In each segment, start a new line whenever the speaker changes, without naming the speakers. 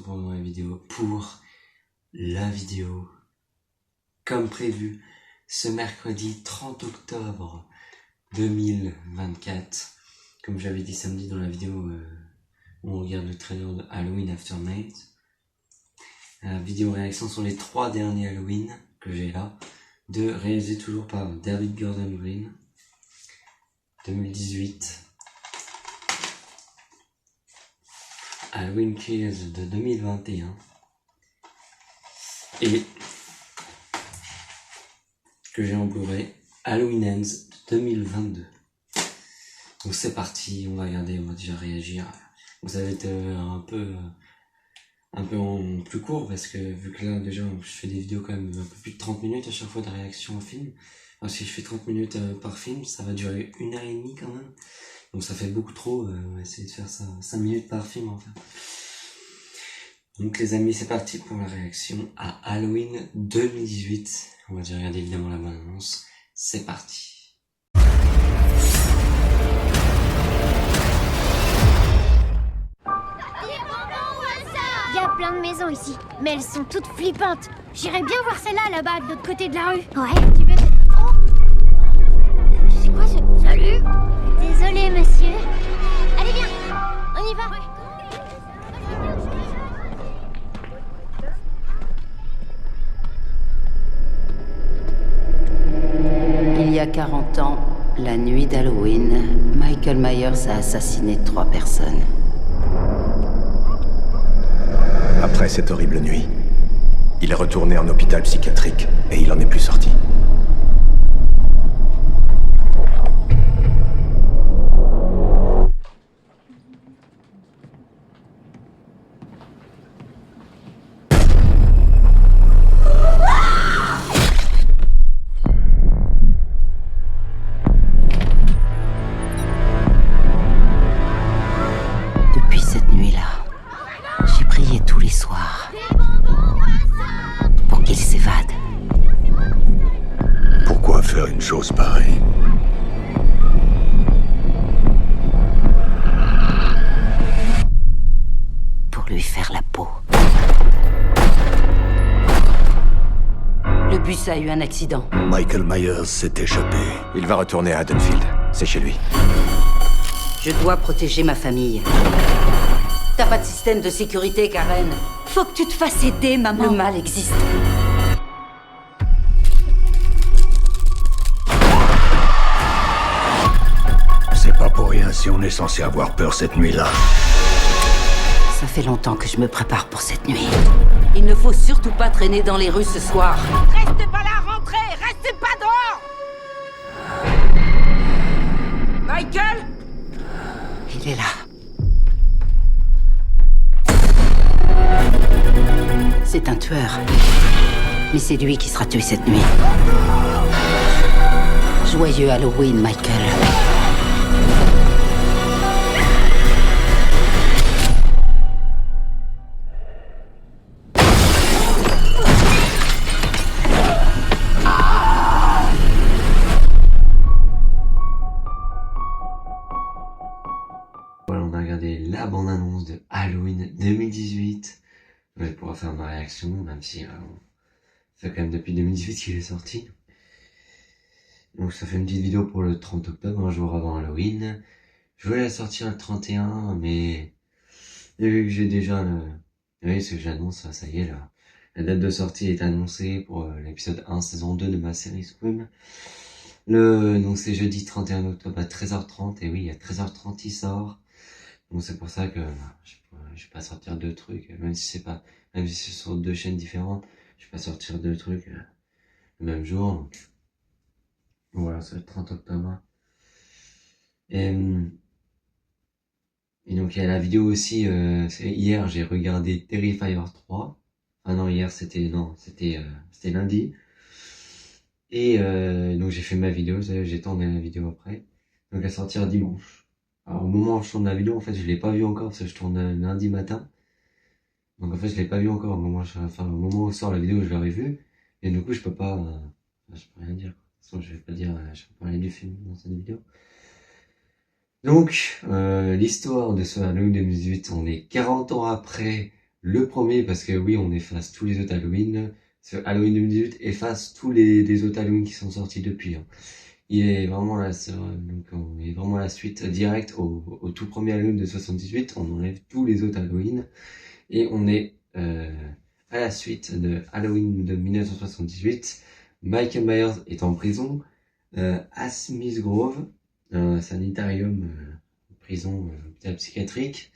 retrouve pour une nouvelle vidéo, pour la vidéo, comme prévu, ce mercredi 30 octobre 2024. Comme j'avais dit samedi dans la vidéo où on regarde le trailer de Halloween After Night. Vidéo réaction sur les 3 derniers Halloween que j'ai là, réalisé toujours par David Gordon Green, 2018. Halloween Kills de 2021 et que j'ai en Blu-ray Halloween Ends de 2022. Donc c'est parti, on va regarder, on va déjà réagir. Donc ça va être un peu en plus court parce que vu que là déjà je fais des vidéos quand même un peu plus de 30 minutes à chaque fois de réaction au film. Alors si je fais 30 minutes par film, ça va durer 1h30 quand même. Donc ça fait beaucoup trop, on va essayer de faire ça 5 minutes par film en fait. Donc les amis, c'est parti pour la réaction à Halloween 2018. On va déjà regarder évidemment la bande-annonce. C'est parti.
Il y a plein de maisons ici, mais elles sont toutes flippantes. J'irais bien voir celle-là là-bas, de l'autre côté de la rue. Ouais, tu veux... Oh, c'est quoi ce... Salut. Désolé, monsieur. Allez, viens, on y va.
Il y a 40 ans, la nuit d'Halloween, Michael Myers a assassiné 3 personnes.
Après cette horrible nuit, il est retourné en hôpital psychiatrique et il en est plus sorti.
Depuis cette nuit-là, j'ai prié tous les soirs pour qu'il s'évade.
Pourquoi faire une chose pareille?
Pour lui faire la peau. Le bus a eu un accident.
Michael Myers s'est échappé. Il va retourner à Haddonfield. C'est chez lui.
Je dois protéger ma famille. T'as pas de système de sécurité, Karen. Faut que tu te fasses aider, maman. Le mal existe.
C'est pas pour rien si on est censé avoir peur cette nuit-là.
Ça fait longtemps que je me prépare pour cette nuit. Il ne faut surtout pas traîner dans les rues ce soir.
Restez pas là, rentrez! Restez pas dehors! Michael?
Il est là. C'est un tueur. Mais c'est lui qui sera tué cette nuit. Joyeux Halloween, Michael.
Voilà, on a regardé la bande-annonce de Halloween 2018. Je vais pouvoir faire ma réaction, même si ça fait quand même depuis 2018 qu'il est sorti. Donc ça fait une petite vidéo pour le 30 octobre, un jour avant Halloween. Je voulais la sortir le 31, mais vu que j'ai déjà oui, ce que j'annonce, ça y est, là. La date de sortie est annoncée pour l'épisode 1, saison 2 de ma série Scream. Donc c'est jeudi 31 octobre à 13h30, et oui, à 13h30 il sort. Donc c'est pour ça que je vais pas sortir 2 trucs, même si c'est sur 2 chaînes différentes, je vais pas sortir 2 trucs le même jour. Donc voilà, c'est le 30 octobre. Et donc il y a la vidéo aussi, hier j'ai regardé Terrifier 3. Ah non, hier c'était lundi. Et donc j'ai fait ma vidéo, j'ai tourné la vidéo après. Donc elle sortira dimanche. Alors au moment où je tourne la vidéo, en fait je l'ai pas vue encore parce que je tourne lundi matin. Donc en fait je l'ai pas vue encore au moment où sort la vidéo, je l'aurais vue. Et du coup je peux rien dire. De toute façon je vais pas parler du film dans cette vidéo. Donc l'histoire de ce Halloween 2018, on est 40 ans après Le premier, parce que oui, on efface tous les autres Halloween. Ce Halloween 2018 efface tous les autres Halloween qui sont sortis depuis. Hein. Il est vraiment là, donc on est vraiment la suite directe au tout premier Halloween de 78. On enlève tous les autres Halloween et on est à la suite de Halloween de 1978. Michael Myers est en prison à Smith Grove, un sanitarium, prison hôpital psychiatrique.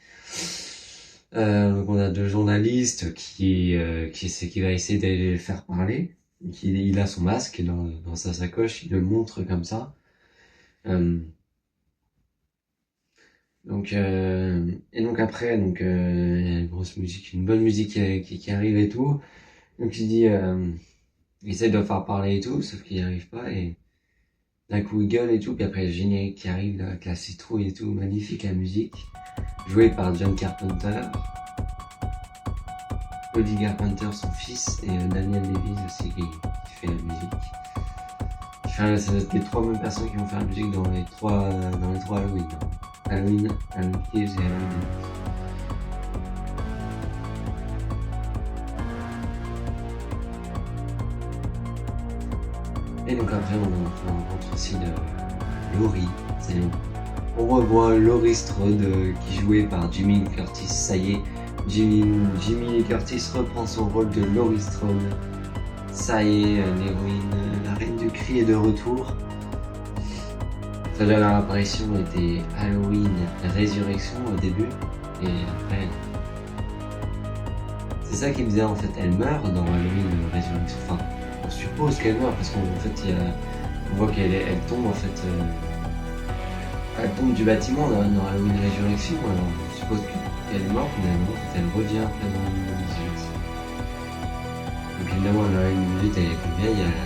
Donc on a deux journalistes qui va essayer de les faire parler. Il a son masque dans sa sacoche, il le montre comme ça. Donc après, il y a une grosse musique, une bonne musique qui arrive et tout. Donc il dit, il essaie de faire parler et tout, sauf qu'il n'y arrive pas et d'un coup il gueule et tout. Puis après le générique qui arrive là, avec la citrouille et tout, magnifique la musique, jouée par John Carpenter. Cody Carpenter, son fils, et Daniel Lewis aussi qui fait la musique. Enfin, c'est les trois mêmes personnes qui vont faire la musique dans les trois Halloween. Halloween Kills et Halloween. Et donc après on rencontre aussi de Laurie. On revoit Laurie Strode qui est jouée par Jamie Lee Curtis. Ça y est, Jamie Lee Curtis reprend son rôle de Laurie Strode. Ça y est, l'héroïne, la reine du cri est de retour. Sa dernière apparition était Halloween Résurrection au début, et après... C'est ça qui me disait en fait, elle meurt dans Halloween Résurrection. Enfin, on suppose qu'elle meurt parce qu'en fait, on voit qu'elle tombe en fait... Elle tombe du bâtiment dans Halloween Résurrection, alors on suppose qu'elle est morte, mais en fait, elle revient après dans Halloween 18. Donc évidemment, Halloween 18, elle est plus vieille, elle a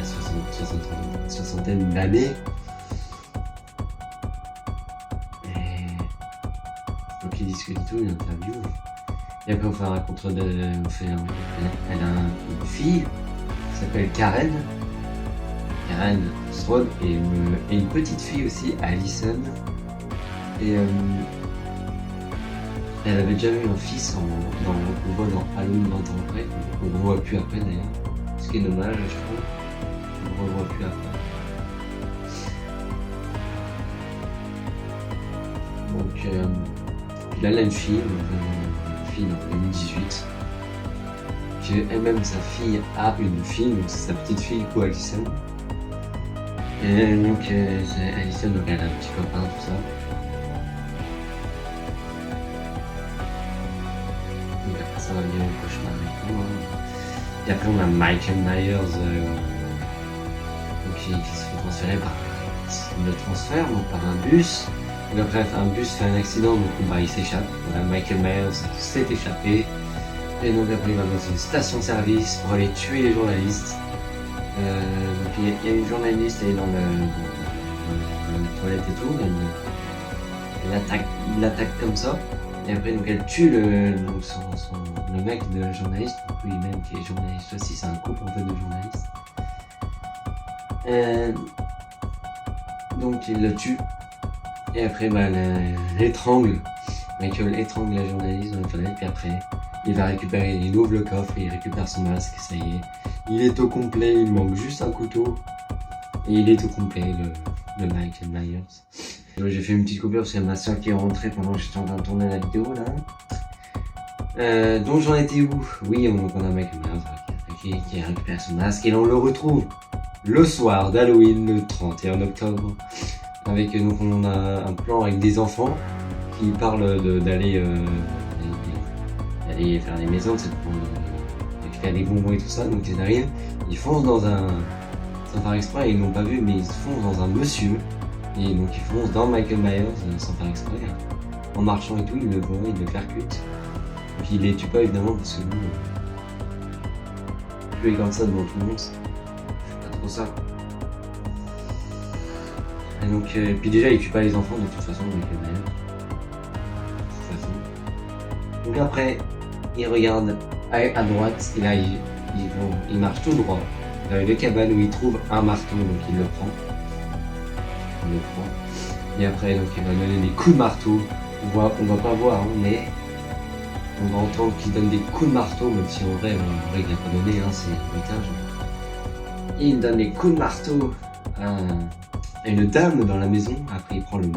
une soixantaine d'années. Donc ils discutent et tout, une interview. Et après on fait un rencontre elle a une fille qui s'appelle Karen Strode et une petite fille aussi, Allison. Et elle avait déjà eu un fils qu'on voit dans Halloween 20 ans après, qu'on ne revoit plus après d'ailleurs. Ce qui est dommage je trouve, on ne revoit plus après. Donc là, elle a une fille en 2018, qui elle-même, sa fille a une fille, donc c'est sa petite fille, Allison. Et donc, Allison, donc elle a un petit copain, tout ça. Donc après, ça va bien au cauchemar et tout. Hein. Et après, on a Michael Myers, qui se fait transférer par le transfert, donc par un bus. Donc après, un bus fait un accident, donc il s'échappe. Voilà, Michael Myers s'est échappé. Et donc après, il va dans une station-service pour aller tuer les journalistes. Donc il y a une journaliste, elle est dans la toilette et tout. Il l'attaque comme ça. Et après, donc elle tue le mec de la journaliste. Donc lui-même qui est journaliste aussi, c'est un couple en fait de journalistes. Donc il le tue. Et après, elle étrangle. Michael étrangle la journaliste dans la toilette, puis après, il ouvre le coffre, il récupère son masque, ça y est. Il est au complet, il manque juste un couteau. Et il est au complet, le Michael Myers. J'ai fait une petite coupure parce qu'il y a ma soeur qui est rentrée pendant que j'étais en train de tourner la vidéo, là. Donc j'en étais où? Oui, on a Michael Myers qui récupère son masque, et là on le retrouve le soir d'Halloween, le 31 octobre. Avec, donc on a un plan avec des enfants qui parlent d'aller faire des maisons, pour récupérer des bonbons et tout ça. Donc ils arrivent, ils foncent sans faire exprès, ils l'ont pas vu, mais ils foncent dans un monsieur. Et donc ils foncent dans Michael Myers sans faire exprès. En marchant et tout, ils le voient, ils le percutent. Et puis ils les tuent pas évidemment parce que nous, tuer comme ça devant tout le monde, c'est pas trop ça. Et donc, puis déjà, il tue pas les enfants de toute façon, avec les mères. De toute façon. Donc après, il regarde à droite, et là, il marche tout droit. Dans les cabanes où il trouve un marteau, donc il le prend. Et après, donc il va donner des coups de marteau. On va pas voir, hein, mais On va entendre qu'il donne des coups de marteau, même si en vrai il n'a pas donné, hein, c'est l'héritage. Il donne des coups de marteau à une dame dans la maison. Après il prend le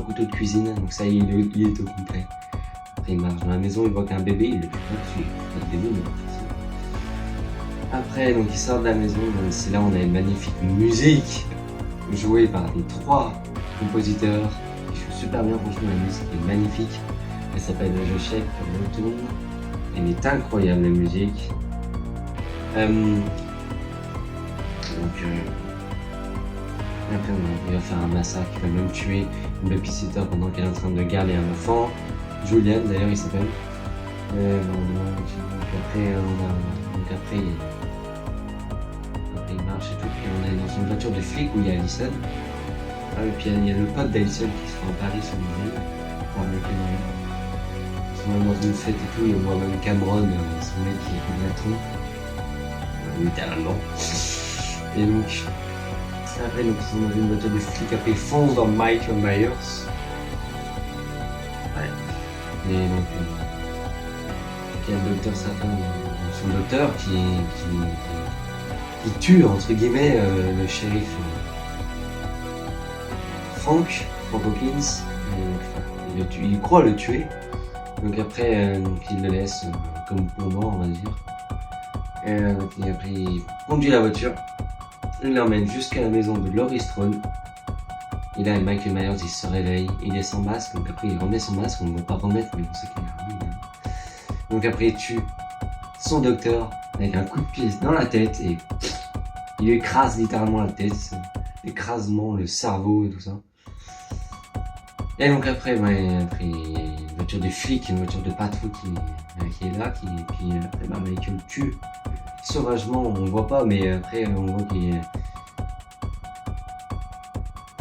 couteau de cuisine, donc ça il est au complet. Après il marche dans la maison, il voit qu'un bébé, il le tue pas dessus, pas de bébé, mais après donc il sort de la maison, c'est là où on a une magnifique musique jouée par les 3 compositeurs qui jouent super bien, franchement la musique est magnifique. Elle s'appelle Je Shake Retourne. Elle est incroyable la musique. Après il va faire un massacre, il va même tuer une babysitter pendant qu'elle est en train de garder un enfant. Julian d'ailleurs il s'appelle. Après il marche et tout, puis on est dans une voiture de flic où il y a Allison. Et puis il y a le pote d'Allison qui se rend à Paris sur une ville. Ils sont dans une fête et tout, et on voit même Cameron, son mec qui est la trompe. Littéralement. Et donc, après donc, ils sont dans une voiture de flic, après ils foncent dans Michael Myers. Ouais. Et donc, il y a le docteur Satan, son docteur qui tue entre guillemets le shérif Frank Hawkins. Il croit le tuer. Donc après il le laisse comme pour mort, on va dire. Et après il conduit la voiture, il l'emmène jusqu'à la maison de Laurie Strode. Et là Michael Myers il se réveille, il est sans masque, donc après il remet son masque, on ne va pas remettre mais on sait qu'il a remis. Donc après il tue son docteur avec un coup de pied dans la tête et il lui écrase littéralement la tête, l'écrasement, le cerveau et tout ça. Et donc après il y a une voiture de flic, une voiture de patrouille qui est là, puis après Michael tue sauvagement, on voit pas, mais après on voit qu'il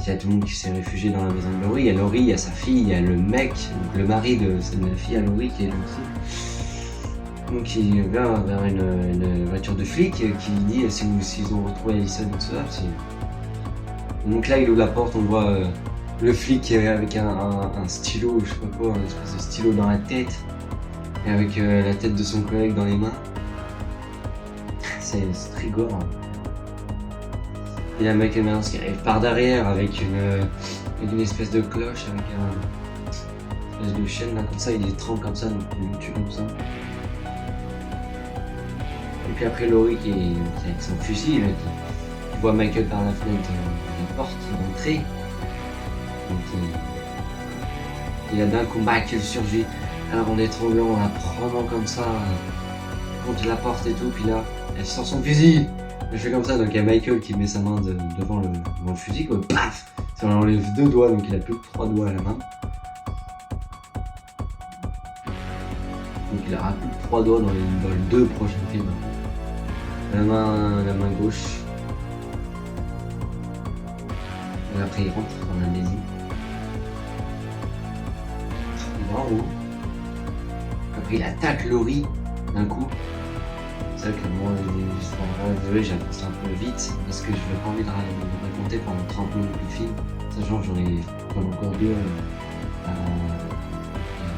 y a tout le monde qui s'est réfugié dans la maison de Laurie. Il y a Laurie, il y a sa fille, il y a le mec, donc le mari de la fille à Laurie qui est là aussi. Donc il va vers une voiture de flic qui lui dit s'ils ont retrouvé Allison et tout ça. Donc là il ouvre la porte, on voit le flic avec un stylo, je sais pas quoi, un espèce de stylo dans la tête, et avec la tête de son collègue dans les mains. C'est très gore. Il y a Michael Myers qui arrive par derrière avec une espèce de cloche, avec une espèce de chaîne là comme ça, il est trempe comme ça, donc il le tue comme ça. Et puis après Laurie qui est avec son fusil, qui voit Michael par la fenêtre de la porte d'entrée. Donc il y a d'un coup Michael surgit, alors en étranglant, en la prenant comme ça contre la porte et tout, puis là elle sort son fusil, elle fait comme ça, donc il y a Michael qui met sa main devant le fusil, quoi, paf, ça enlève 2 doigts, donc il a plus que 3 doigts à la main. Donc il aura plus que 3 doigts dans les 2 prochains films. La main gauche. Et après il rentre dans la maison. Il va en haut. Après il attaque Laurie d'un coup. C'est vrai que moi, désolé, j'ai avancé un peu vite parce que je n'ai pas envie de raconter pendant 30 minutes le film, sachant que j'en ai encore 2 à la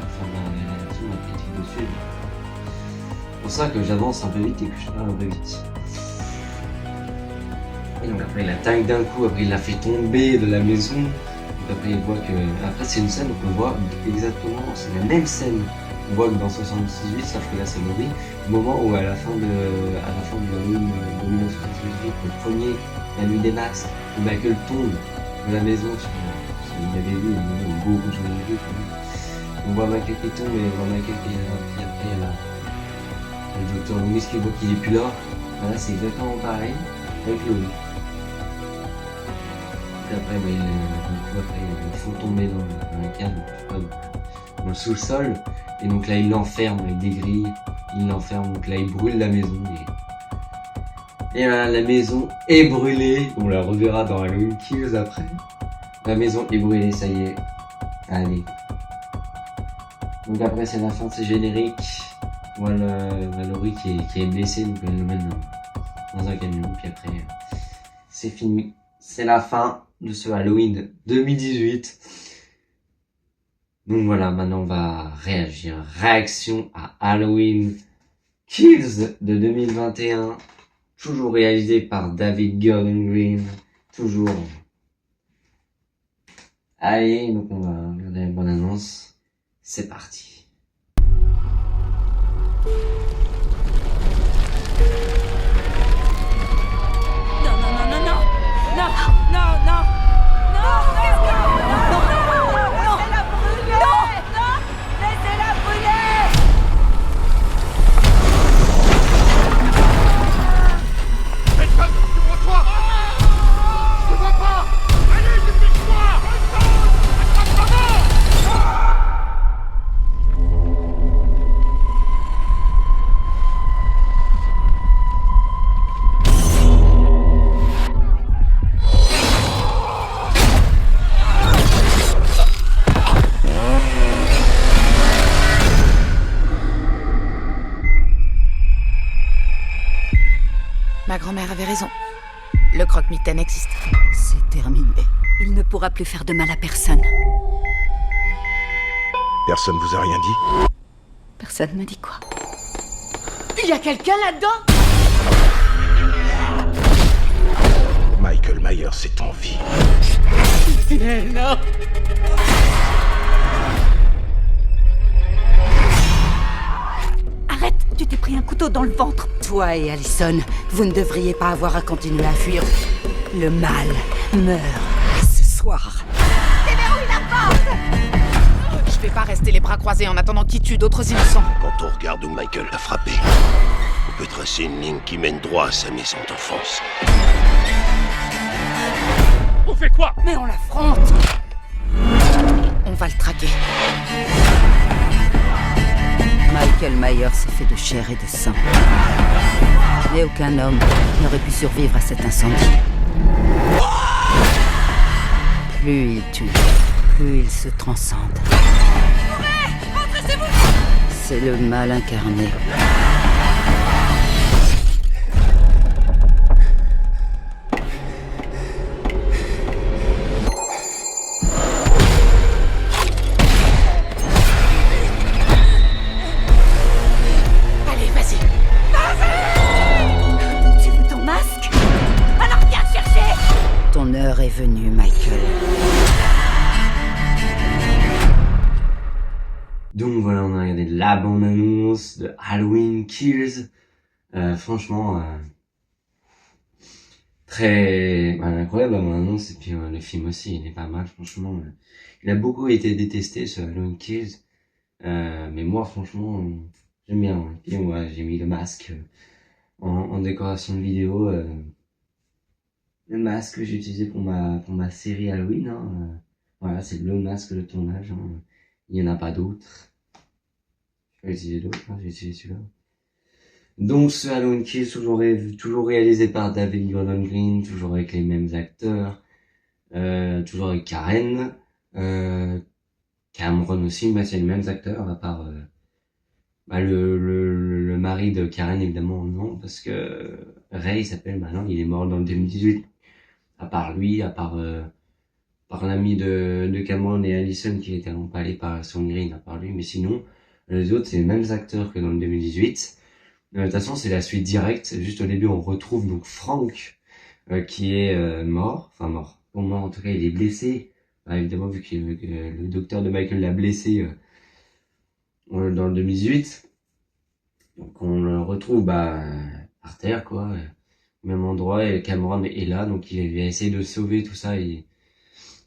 fin de la réaction, la critique dessus. C'est pour ça que j'avance un peu vite et que je parle un peu vite. Et donc après il attaque d'un coup, après il la fait tomber de la maison. Donc après il voit que. Après c'est une scène où on voit exactement, c'est la même scène. On voit que dans 78, sauf que là c'est Laurie, au moment où à la fin de l'année 1978, le premier, la nuit des masques, où Michael tombe de la maison, il avait vu, beaucoup de gens l'avaient vu quand même. On voit Michael qui tombe et on voit Michael qui est là, puis après il y a le docteur Loomis qui voit qu'il est plus là. Voilà, c'est exactement pareil avec Laurie. Et après, ils font tomber dans la cave, dans le sous-sol. Et donc là, il l'enferme avec des grilles, il l'enferme, donc là, il brûle la maison. Et la maison est brûlée, on la reverra dans Halloween Kills après. La maison est brûlée, ça y est. Allez. Donc après, c'est la fin, c'est générique. Voilà, Laurie qui est blessée, donc elle l'emmène dans un camion, puis après, c'est fini. C'est la fin de ce Halloween 2018. Donc voilà, maintenant on va réagir. Réaction à Halloween Kills de 2021. Toujours réalisé par David Gordon Green. Toujours. Allez, donc on va regarder la bonne annonce. C'est parti.
Non, non, non, non, non. Non, non, non. Non, laissez-la brûler. Non, laissez-la brûler.
Ethan, ouvre-toi! Je vois pas! Allez, dépêche-toi! Attrape-moi!
Ma grand-mère avait raison. Le croque-mitaine existe.
C'est terminé. Il ne pourra plus faire de mal à personne.
Personne vous a rien dit?
Personne me dit quoi.
Il y a quelqu'un là-dedans?
Michael Myers est en vie.
Non.
Arrête, tu t'es pris un couteau dans le ventre. Toi et Allison, vous ne devriez pas avoir à continuer à fuir. Le mal meurt ce soir.
Je vais pas rester les bras croisés en attendant qu'il tue d'autres innocents.
Quand on regarde où Michael l'a frappé, on peut tracer une ligne qui mène droit à sa maison d'enfance. On fait quoi?
Mais on l'affronte.
On va le traquer.
Michael Myers s'est fait de chair et de sang. Mais aucun homme n'aurait pu survivre à cet incendie. Plus il tue, plus il se transcende. C'est le mal incarné.
Allez, vas-y.
Tu veux ton masque?
Alors viens le chercher.
Ton heure est venue, Michael.
Donc voilà, on a regardé la bande-annonce de Halloween Kills. Franchement, très incroyable la bande-annonce. Et puis le film aussi, il est pas mal, franchement. Il a beaucoup été détesté, ce Halloween Kills. Mais moi, franchement, j'aime bien. Et puis moi, j'ai mis le masque en décoration de vidéo. Le masque que j'ai utilisé pour ma série Halloween. Hein. Voilà, c'est le masque de tournage. Hein. Il n'y en a pas d'autres. Je vais utiliser d'autres, hein, j'ai utilisé celui-là. Donc ce Halloween Kills, toujours réalisé par David Gordon Green, toujours avec les mêmes acteurs, toujours avec Karen, Cameron aussi, mais c'est les mêmes acteurs, à part le mari de Karen, évidemment non, parce que Ray il s'appelle maintenant, il est mort dans le 2018. À part lui, à part l'ami de Cameron et Allison qui était empalé par son Green, à part lui, mais sinon les autres c'est les mêmes acteurs que dans le 2018. De toute façon c'est la suite directe. Juste au début on retrouve donc Frank qui est mort, enfin mort. Pour moi en tout cas il est blessé. Évidemment vu que le docteur de Michael l'a blessé dans le 2018. Donc on le retrouve par terre quoi, au même endroit et Cameron est là donc il va essayer de sauver tout ça et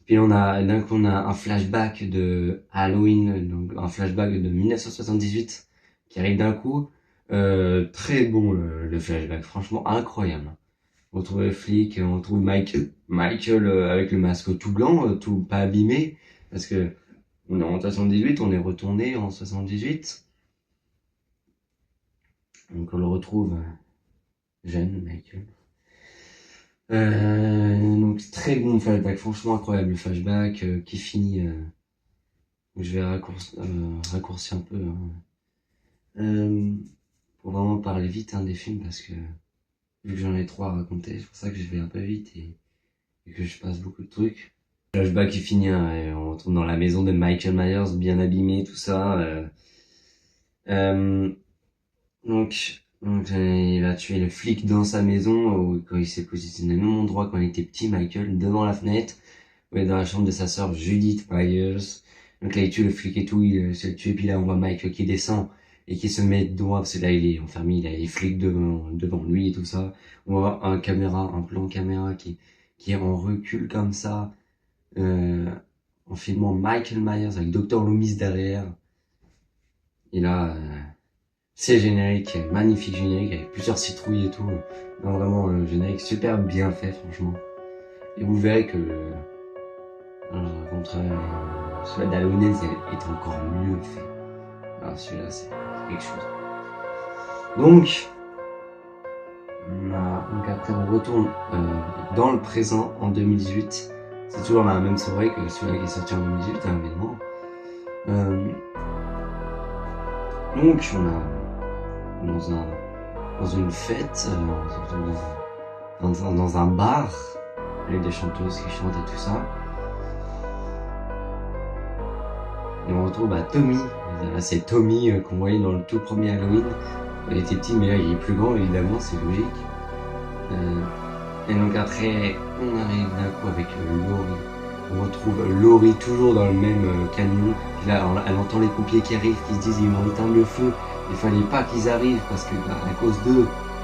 puis on a un flashback de Halloween, donc un flashback de 1978 qui arrive d'un coup. Très bon le flashback, franchement incroyable. On retrouve le flic, on retrouve Michael avec le masque tout blanc, tout pas abîmé, parce que on est en 78, on est retourné en 78. Donc on le retrouve jeune Michael. Donc très bon flashback, franchement incroyable le flashback qui finit. Je vais raccourcir un peu pour vraiment parler vite des films parce que vu que j'en ai 3 à raconter, c'est pour ça que je vais un peu vite et que je passe beaucoup de trucs. Flashback qui finit, hein, et on retrouve dans la maison de Michael Myers, bien abîmé, tout ça. Donc, il va tuer le flic dans sa maison, quand il s'est positionné au même endroit quand il était petit, Michael, devant la fenêtre, dans la chambre de sa sœur Judith Myers. Donc là, il tue le flic et tout, il se le tue, puis là, on voit Michael qui descend et qui se met devant, parce que là, il est enfermé, il a les flics devant lui et tout ça. On voit un plan caméra qui est en recul comme ça, en filmant Michael Myers avec Dr. Loomis derrière. Et là, c'est générique, magnifique générique, avec plusieurs citrouilles et tout. Non, vraiment, le générique super bien fait, franchement. Et vous verrez que celui d'Halloween est encore mieux fait. Alors celui-là, c'est quelque chose. Donc après, on retourne dans le présent, en 2018. C'est toujours la même soirée que celui-là qui est sorti en 2018, hein, évidemment. Donc, on a dans une fête, dans un bar, avec des chanteuses qui chantent et tout ça. Et on retrouve Tommy. Là, c'est Tommy qu'on voyait dans le tout premier Halloween. Il était petit, mais là, il est plus grand, évidemment, c'est logique. Et donc après, on arrive d'un coup avec Laurie. On retrouve Laurie toujours dans le même camion. Puis là, elle entend les pompiers qui arrivent, qui se disent ils vont éteindre le feu. Il fallait pas qu'ils arrivent parce que à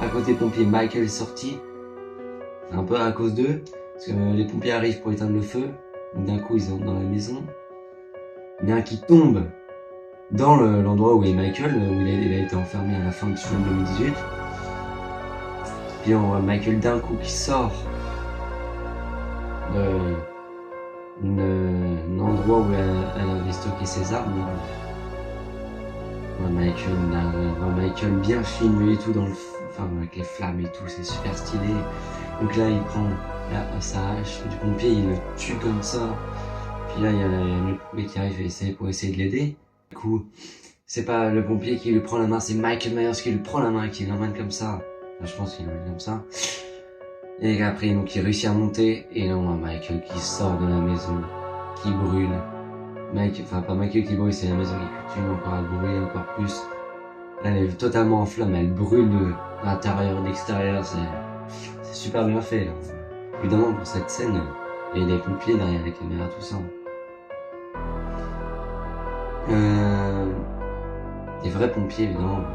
cause des pompiers, Michael est sorti. C'est un peu à cause d'eux. Parce que les pompiers arrivent pour éteindre le feu. Donc d'un coup, ils entrent dans la maison. Il y en a un qui tombe dans l'endroit où est Michael, où il a été enfermé à la fin du film 2018. Puis on voit Michael d'un coup qui sort d'un endroit où elle avait stocké ses armes. On voit Michael bien filmé et tout avec les flammes et tout, c'est super stylé. Donc là, il prend sa hache du pompier, il le tue comme ça. Puis là, il y a le pompier qui arrive pour essayer de l'aider. Du coup, c'est pas le pompier qui lui prend la main, c'est Michael Myers qui lui prend la main et qui l'emmène comme ça. Enfin, je pense qu'il l'emmène comme ça. Et après, donc, il réussit à monter. Et là, on voit Michael qui sort de la maison, qui brûle. Pas Michael qui brûle, c'est la maison qui continue encore à brûler encore plus. Là, elle est totalement en flamme, elle brûle de l'intérieur et de l'extérieur. C'est super bien fait, là. Évidemment, pour cette scène, il y a des pompiers derrière les caméras, tout ça. Des vrais pompiers, évidemment.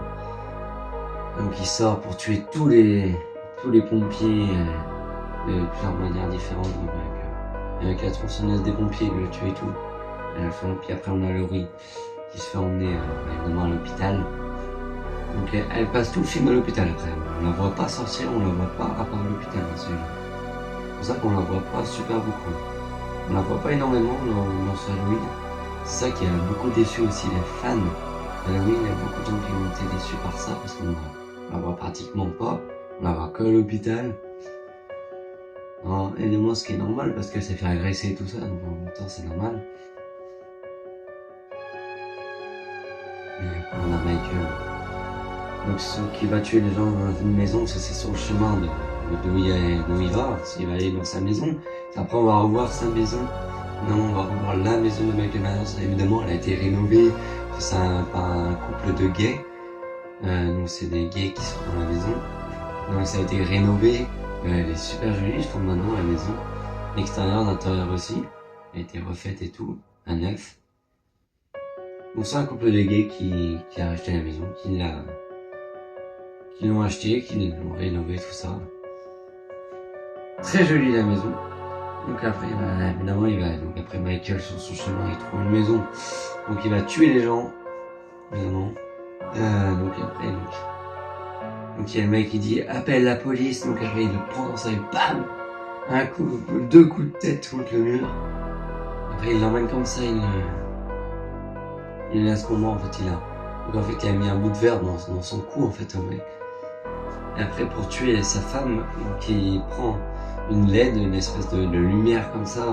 Donc il sort pour tuer tous les pompiers de plusieurs manières différentes. Donc avec la tronçonneuse des pompiers, il le tue et tout. Puis après on a Laurie qui se fait emmener évidemment à l'hôpital. Donc elle passe tout le film à l'hôpital après. On la voit pas sortir, on la voit pas à part l'hôpital. C'est pour ça qu'on la voit pas super beaucoup. On la voit pas énormément dans ce Halloween. C'est ça qui a beaucoup déçu aussi les fans d'Halloween. Il y a beaucoup de gens qui ont été déçus par ça parce qu'on la voit pratiquement pas. On la voit que à l'hôpital. Évidemment, ce qui est normal parce qu'elle s'est fait agresser et tout ça, donc en même temps c'est normal. Et on a Michael. Donc ce qui va tuer les gens dans une maison, c'est sur le chemin d'où il va, s'il va aller dans sa maison. Après on va revoir sa maison. Non, on va revoir la maison de Michael Myers. Évidemment, elle a été rénovée. C'est par un couple de gays. Donc c'est des gays qui sont dans la maison. Donc ça a été rénové. Elle est super jolie, je trouve maintenant la maison. L'extérieur, l'intérieur aussi. Elle a été refaite et tout, à neuf. Donc c'est un couple de gays qui a acheté la maison, qui l'ont acheté, qui l'ont rénové, tout ça. Très jolie la maison. Donc après, évidemment, après Michael sur son chemin, il trouve une maison. Donc il va tuer les gens, évidemment. Donc il y a le mec qui dit appelle la police. Donc après il le prend dans sa main, bam, deux coups de tête contre le mur. Après il l'emmène comme ça, il laisse pour moi en fait Donc en fait il a mis un bout de verre dans son cou en fait au mec. Et après pour tuer sa femme, donc il prend une LED, une espèce de lumière comme ça,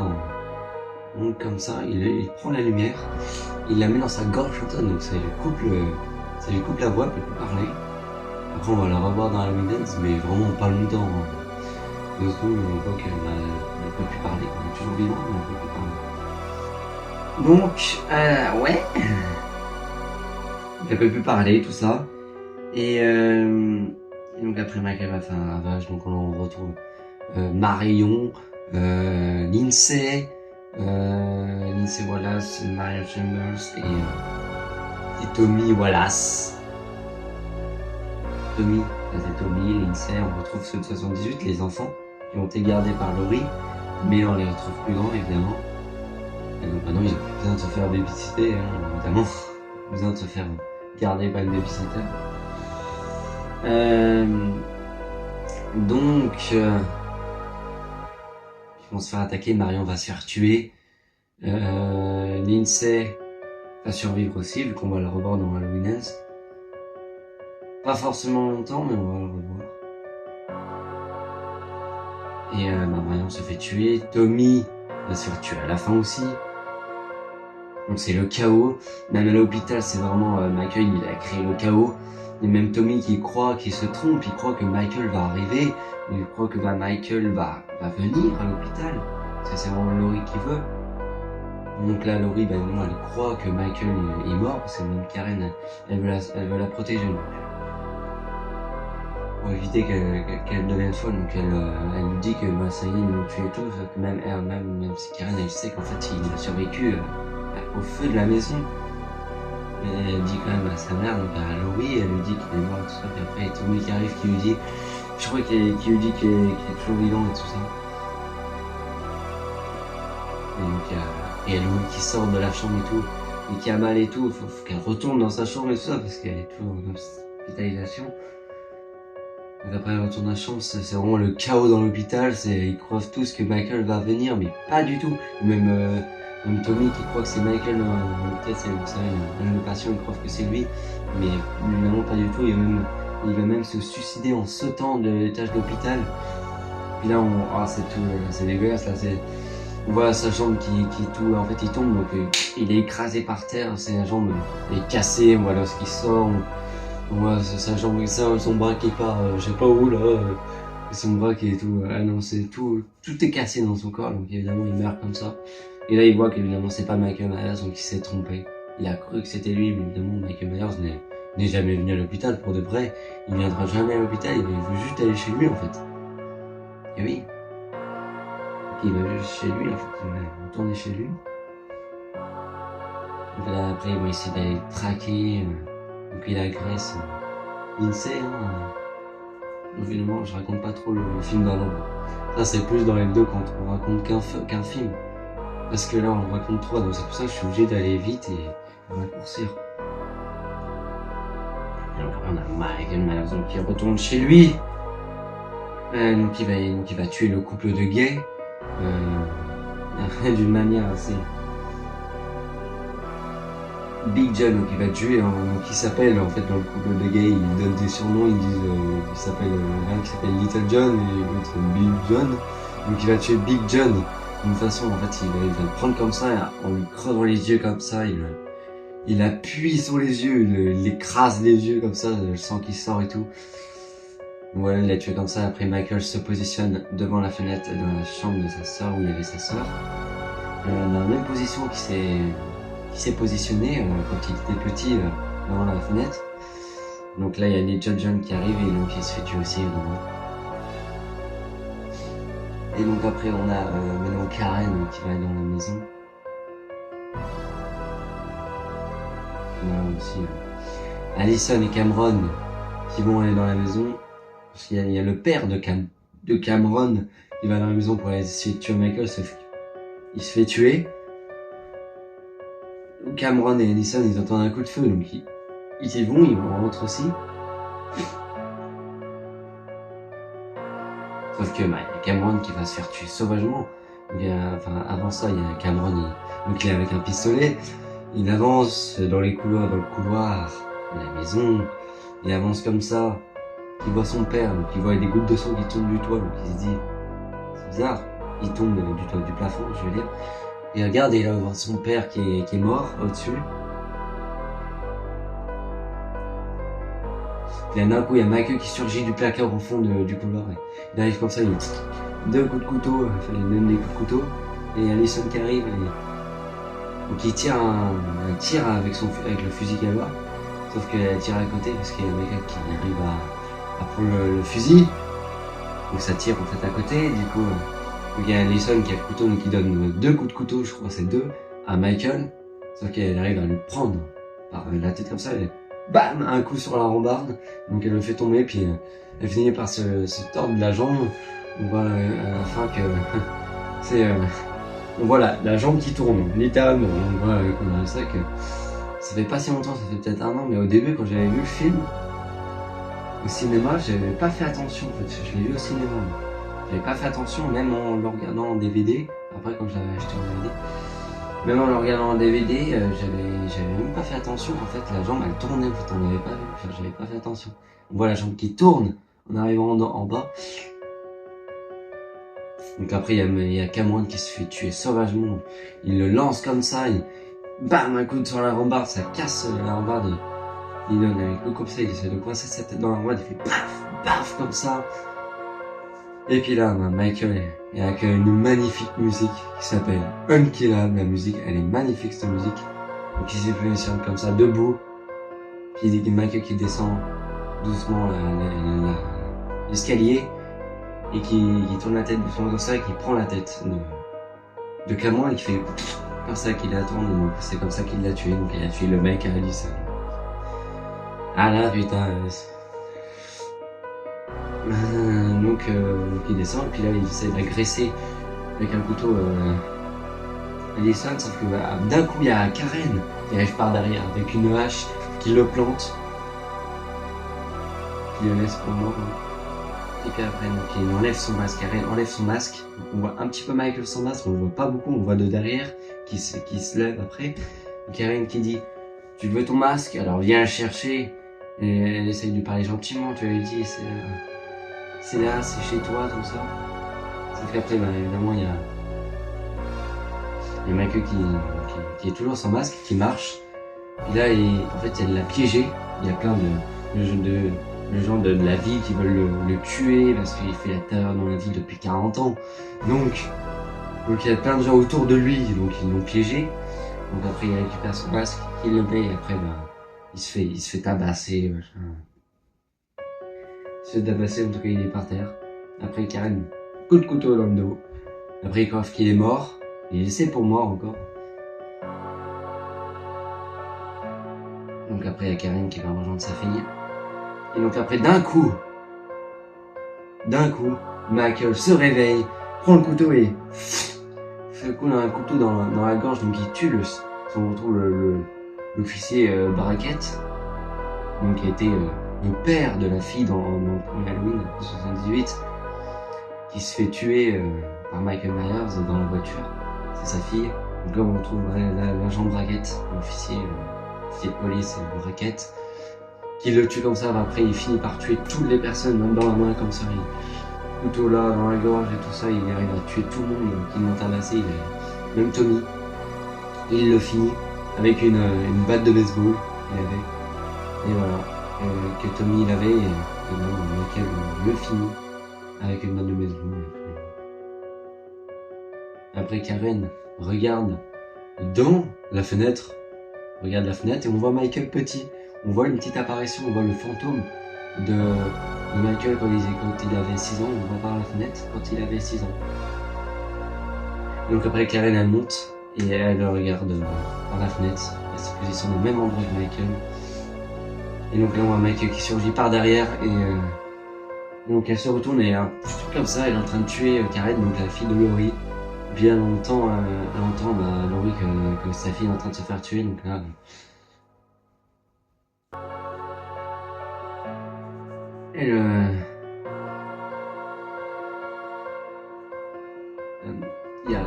donc comme ça, il prend la lumière, il la met dans sa gorge comme ça, donc ça lui coupe la voix, elle peut plus parler. Après on va la revoir dans Halloween Ends, mais vraiment pas longtemps. 2 secondes, on voit qu'elle peut plus parler, elle est toujours vivante, mais elle peut plus parler. Donc, ouais. Elle peut plus parler, tout ça. Et donc après Michael va faire un ravage, donc on retrouve Marion, Lindsay Wallace, Marion Chambers et Tommy Wallace. Tommy, ça c'est Tommy, Lindsay, on retrouve ceux de 78, les enfants, qui ont été gardés par Laurie, mais on les retrouve plus grands évidemment. Et donc maintenant ils ont plus besoin de se faire babysitter, évidemment, besoin de se faire garder par une babysitter. Donc, ils vont se faire attaquer, Marion va se faire tuer, Lindsay va survivre aussi, vu qu'on va la revoir dans Halloween Ends. Pas forcément longtemps, mais on va le revoir. Et Marion se fait tuer, Tommy va se faire tuer à la fin aussi. Donc c'est le chaos, même à l'hôpital c'est vraiment Michael, il a créé le chaos. Et même Tommy qui se trompe, il croit que Michael va arriver, il croit que Michael va venir à l'hôpital, parce que c'est vraiment Laurie qui veut. Donc là Laurie, non, elle croit que Michael est mort, parce que même Karen, elle veut la protéger. Donc. Pour éviter qu'elle devienne folle, donc elle nous dit que ça y est, ils l'ont tué et tout, que même si Karen elle sait qu'en fait il a survécu au feu de la maison. Mais elle dit quand même à sa mère, donc à Laurie, elle lui dit qu'il est mort et tout ça, puis après il y a Tommy qui arrive qui lui dit, je crois qu'il lui dit qu'il est toujours vivant et tout ça. Et donc il y a Laurie qui sort de la chambre et tout, et qui a mal et tout, faut qu'elle retourne dans sa chambre et tout ça, parce qu'elle est toujours en hospitalisation. Donc après elle retourne dans la chambre, c'est vraiment le chaos dans l'hôpital, ils croient tous que Michael va venir, mais pas du tout. Même Tommy qui croit que c'est Michael, peut-être c'est le patient, il croit que c'est lui, mais évidemment pas du tout, il va même se suicider en sautant de l'étage de l'hôpital. Puis là c'est dégueulasse, là on voit sa jambe qui tout, en fait il tombe, donc il est écrasé par terre, sa jambe est cassée, on voit l'os qui sort, on voit sa jambe, son bras qui part, je sais pas où là, son bras qui est tout, c'est tout est cassé dans son corps, donc évidemment il meurt comme ça. Et là il voit qu'évidemment c'est pas Michael Myers, donc il s'est trompé, il a cru que c'était lui, mais évidemment Michael Myers n'est jamais venu à l'hôpital pour de vrai, il viendra jamais à l'hôpital, il veut juste aller chez lui en fait. Et oui. Il va juste chez lui, en fait, il va retourner chez lui. Donc là, après, il va essayer d'aller traquer, donc il agresse Lindsay, Évidemment, je raconte pas trop le film d'avant. Ça, c'est plus dans les deux quand on raconte qu'un film. Parce que là, on raconte trois, donc c'est pour ça que je suis obligé d'aller vite et raccourcir. Et donc on a Michael Myers qui retourne chez lui. Donc il va tuer le couple de gays. D'une manière assez Big John, donc il va tuer, donc il s'appelle en fait dans le couple de gays, ils donnent des surnoms, ils disent il s'appelle un qui s'appelle Little John et l'autre Big John, donc il va tuer Big John d'une façon, en fait il va le prendre comme ça en lui crevant les yeux comme ça, il appuie sur les yeux, il écrase les yeux comme ça, le sang qui sort et tout. Voilà, il l'a tué comme ça. Après, Michael se positionne devant la fenêtre de la chambre de sa sœur où il y avait sa sœur. Dans la même position qui s'est positionné quand il était petit devant la fenêtre. Donc là, il y a Little John qui arrive et donc il se fait tuer aussi évidemment. Et donc après, on a maintenant Karen qui va aller dans la maison. On a aussi Allison et Cameron qui vont aller dans la maison. Parce qu'il y a le père de Cameron qui va dans la maison pour aller essayer de tuer Michael, il se fait tuer. Cameron et Allison, ils entendent un coup de feu, donc ils y vont, ils rentrent aussi. Sauf que il y a Cameron qui va se faire tuer sauvagement. Donc, avant ça, il y a Cameron, donc il est avec un pistolet, il avance dans le couloir de la maison, il avance comme ça. Il voit son père, donc il voit des gouttes de sang qui tombent du toit, donc il se dit, c'est bizarre, il tombe du plafond, je veux dire. Il regarde et il voit son père qui est mort au-dessus. Puis là, d'un coup, il y a Michael qui surgit du placard au fond du couloir. Il arrive comme ça, il a 2 coups de couteau, il donne des coups de couteau. Et Allison qui arrive Donc il tire avec le fusil qu'elle a. Sauf qu'elle tire à côté parce qu'il y a Michael qui arrive à prendre le fusil. Donc ça tire en fait à côté. Du coup, il y a Allison qui a le couteau, donc il donne 2 coups de couteau, je crois c'est 2, à Michael. Sauf qu'elle arrive à le prendre par la tête comme ça. Et bam, un coup sur la rambarde. Donc elle le fait tomber, puis elle finit par se tordre la jambe. On voit à la fin que c'est... on voit la jambe qui tourne, littéralement. On voit comme ça que ça fait pas si longtemps, ça fait peut-être 1 an, mais au début quand j'avais vu le film au cinéma, j'avais pas fait attention en fait. Je l'ai vu au cinéma. J'avais pas fait attention, même en le regardant en DVD. Après quand je l'avais acheté en DVD, même en le regardant en DVD, j'avais même pas fait attention. En fait, la jambe elle tournait. En fait, on l'avait pas vu. Enfin, j'avais pas fait attention. On voit la jambe qui tourne en arrivant en bas. Donc après, il y a Cameron qui se fait tuer sauvagement. Il le lance comme ça, bam, un coup sur la rambarde, ça casse la rambarde. Il donne avec le comme ça, il essaie de coincer sa tête dans la rambarde, il fait paf, paf, comme ça. Et puis là, Michael, il y a une magnifique musique qui s'appelle Unkillable. La musique, elle est magnifique cette musique. Donc il s'est positionné comme ça, debout. Puis il y a Michael qui descend doucement l'escalier. Et qui tourne la tête doucement comme ça, et qui prend la tête de Cameron et qui fait comme ça, qu'il la tourne, donc c'est comme ça qu'il l'a tué, donc il a tué le mec à Alice. Ah là putain. Donc il descend, et puis là il essaie d'agresser avec un couteau Allison, sauf que d'un coup il y a Karen qui arrive par derrière avec une hache qui le plante, qui le laisse pour mort. Et puis après, donc, il enlève son masque, Karen enlève son masque. Donc, on voit un petit peu Michael sans masque, on le voit pas beaucoup, on le voit de derrière, qui se lève après. Donc, Karen qui dit, tu veux ton masque? Alors viens le chercher. Et elle essaye de lui parler gentiment, tu lui dis, c'est là, c'est chez toi, tout ça. Sauf qu'après, évidemment, il y a Michael qui est toujours sans masque, qui marche. Puis là, en fait, elle l'a piégé. Il y a plein de gens de la ville qui veulent le tuer parce qu'il fait la terreur dans la ville depuis 40 ans. Donc il y a plein de gens autour de lui, donc ils l'ont piégé. Donc après il récupère son masque, il le met et après il se fait tabasser. Machin. Il se fait tabasser, en tout cas il est par terre. Après Karen, coup de couteau dans le dos. Après il croit qu'il est mort, il est laissé pour mort encore. Donc après il y a Karen qui va rejoindre sa fille. Et donc après, d'un coup, Michael se réveille, prend le couteau et fait le coup d'un couteau dans la gorge, donc il tue on retrouve l'officier Brackett, donc qui a été le père de la fille dans le premier Halloween de 78, qui se fait tuer par Michael Myers dans la voiture. C'est sa fille. Donc là on retrouve l'agent Brackett, l'officier de police Brackett, qui le tue comme ça. Après il finit par tuer toutes les personnes, même dans la main comme ça, couteau là dans la gorge et tout ça, il arrive à tuer tout le monde qui l'ont tabassé, même Tommy. Il le finit avec une batte de baseball qu'il avait, et voilà, que Tommy il avait, et lequel le finit avec une batte de baseball. Après Karen regarde dans la fenêtre, et on voit Michael petit. On voit une petite apparition, on voit le fantôme de Michael quand il avait 6 ans, on le voit par la fenêtre quand il avait 6 ans. Donc après Karen elle monte et elle le regarde par la fenêtre, elle se positionne au même endroit que Michael. Et donc là on voit Michael qui surgit par derrière et donc elle se retourne et comme ça elle est en train de tuer Karen, donc la fille de Laurie. Puis elle entend Laurie que sa fille est en train de se faire tuer, donc là... Et donc là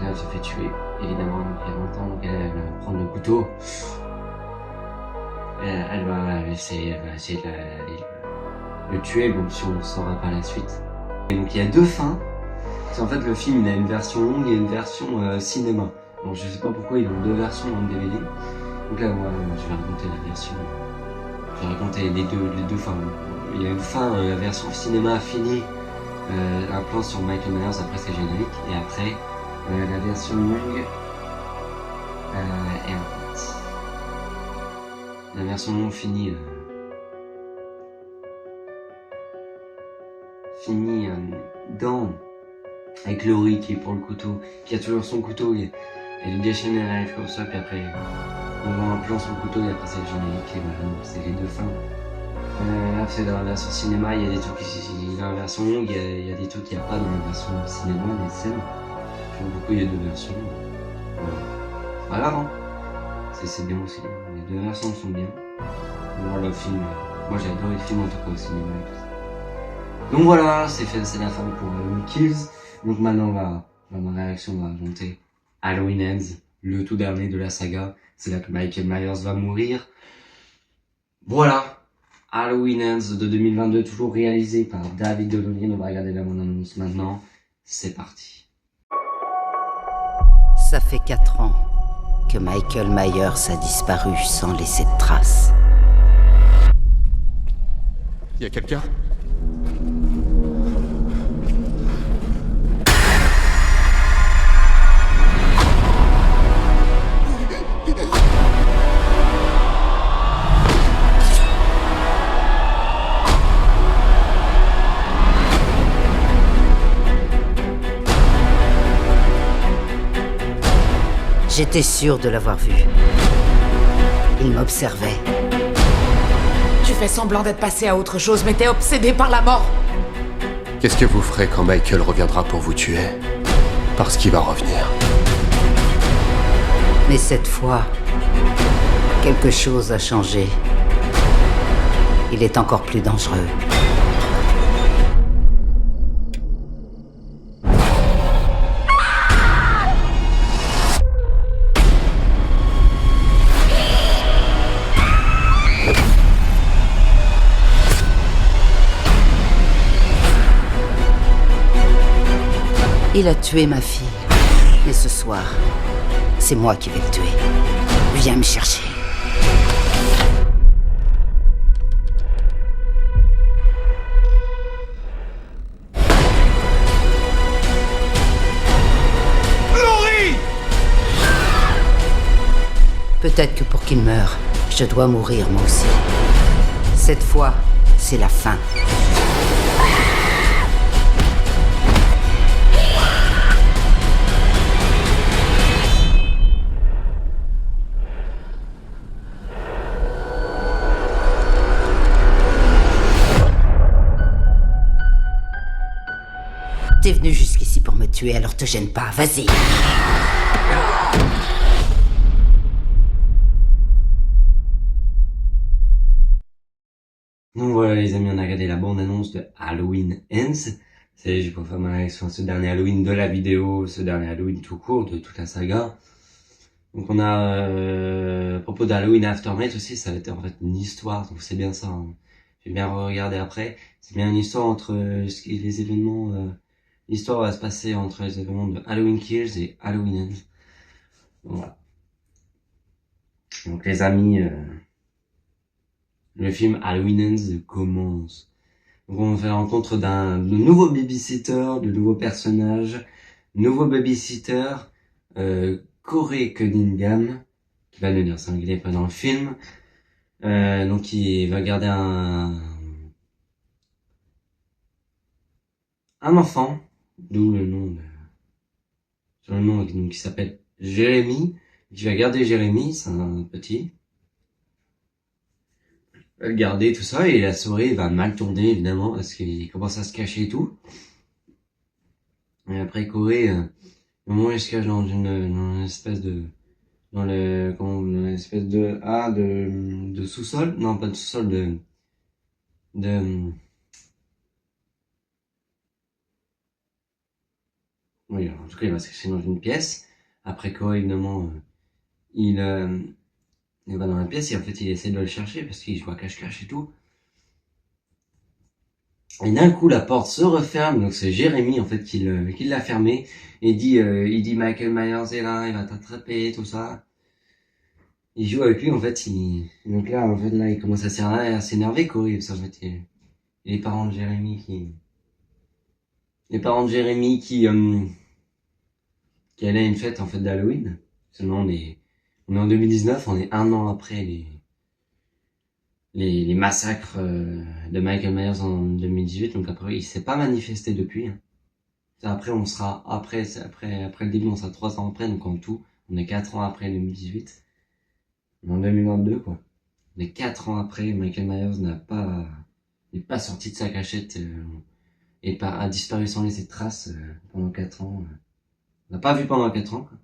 elle se fait tuer, évidemment, donc elle entend, donc elle va prendre le couteau. Elle va essayer de le tuer, même si on ne saura pas la suite. Et donc il y a 2 fins. Parce qu'en fait le film il a une version longue et une version cinéma. Donc je sais pas pourquoi ils ont 2 versions dans le DVD. Donc là moi je vais raconter la version. Je vais raconter les deux fins. Il y a une fin, la version cinéma finie, un plan sur Michael Myers, après c'est générique, et après la version longue, Et en fait, la version longue finit dans avec Laurie qui est pour le couteau, qui a toujours son couteau et le déchaîné arrive comme ça, puis après on voit un plan sur le couteau et après c'est le générique et voilà, donc c'est les deux fins. Là c'est dans la version cinéma, il y a des trucs dans la version longue, il y a des trucs qu'il n'y a pas dans la version cinéma, des scènes. J'aime beaucoup, il y a deux versions. Voilà. C'est pas grave, hein. C'est bien aussi, les deux versions sont bien. Bon, le film, moi j'ai adoré le film en tout cas au cinéma et tout ça. Donc voilà, c'est la fin pour Halloween Kills. Donc maintenant, ma réaction va monter Halloween Ends, le tout dernier de la saga. C'est là que Michael Myers va mourir. Voilà, Halloween Ends de 2022, toujours réalisé par David Delorier. On va regarder la bande-annonce maintenant. C'est parti.
Ça fait 4 ans que Michael Myers a disparu sans laisser de traces.
Y a quelqu'un ?
J'étais sûr de l'avoir vu. Il m'observait.
Tu fais semblant d'être passé à autre chose, mais t'es obsédé par la mort.
Qu'est-ce que vous ferez quand Michael reviendra pour vous tuer ? Parce qu'il va revenir.
Mais cette fois, quelque chose a changé. Il est encore plus dangereux. Il a tué ma fille. Et ce soir, c'est moi qui vais le tuer. Viens me chercher.
Laurie !
Peut-être que pour qu'il meure, je dois mourir moi aussi. Cette fois, c'est la fin. T'es venu jusqu'ici pour me tuer, alors te gêne pas, vas-y.
Donc voilà les amis, on a regardé la bande-annonce de Halloween Ends. C'est juste pour faire ma réaction à ce dernier Halloween de la vidéo, ce dernier Halloween tout court de toute la saga. Donc on a à propos d'Halloween Aftermath aussi, ça va être en fait une histoire, donc c'est bien ça. Hein. J'ai bien regardé après. C'est bien une histoire entre les événements. L'histoire va se passer entre les événements de Halloween Kills et Halloween Ends. Donc, voilà. Donc les amis, le film Halloween Ends commence. Donc on fait la rencontre de nouveau babysitter, de nouveaux personnages, nouveau babysitter, Corey Cunningham, qui va devenir cinglé pendant le film. Donc il va garder un enfant, d'où le nom donc, qui s'appelle Jérémy, qui va garder Jérémy, c'est un petit. Il va le garder, tout ça, et la soirée va mal tourner, évidemment, parce qu'il commence à se cacher et tout. Et après, Corey, au moment où il se cache dans une espèce de, dans une espèce de sous-sol, non, pas de sous-sol, oui, alors, en tout cas, il va se cacher dans une pièce. Après Corey, évidemment, il va dans la pièce et en fait, il essaie de le chercher parce qu'il joue à cache-cache et tout. Et d'un coup, la porte se referme, donc c'est Jérémy, en fait, qui l'a fermé. Et il dit Michael Myers est là, il va t'attraper, tout ça. Il joue avec lui, en fait, donc là, il commence à s'énerver, Corey, parce qu'en fait, les parents de Jérémy qui allaient à une fête, en fait, d'Halloween. Seulement, On est en 2019, on est un an après les massacres de Michael Myers en 2018, donc après il s'est pas manifesté depuis. Après on sera après le début, on sera 3 ans après, donc en tout on est 4 ans après 2018. On est en 2022 quoi. On est 4 ans après, Michael Myers n'est pas sorti de sa cachette et a disparu sans laisser de traces pendant 4 ans. On l'a pas vu pendant 4 ans quoi.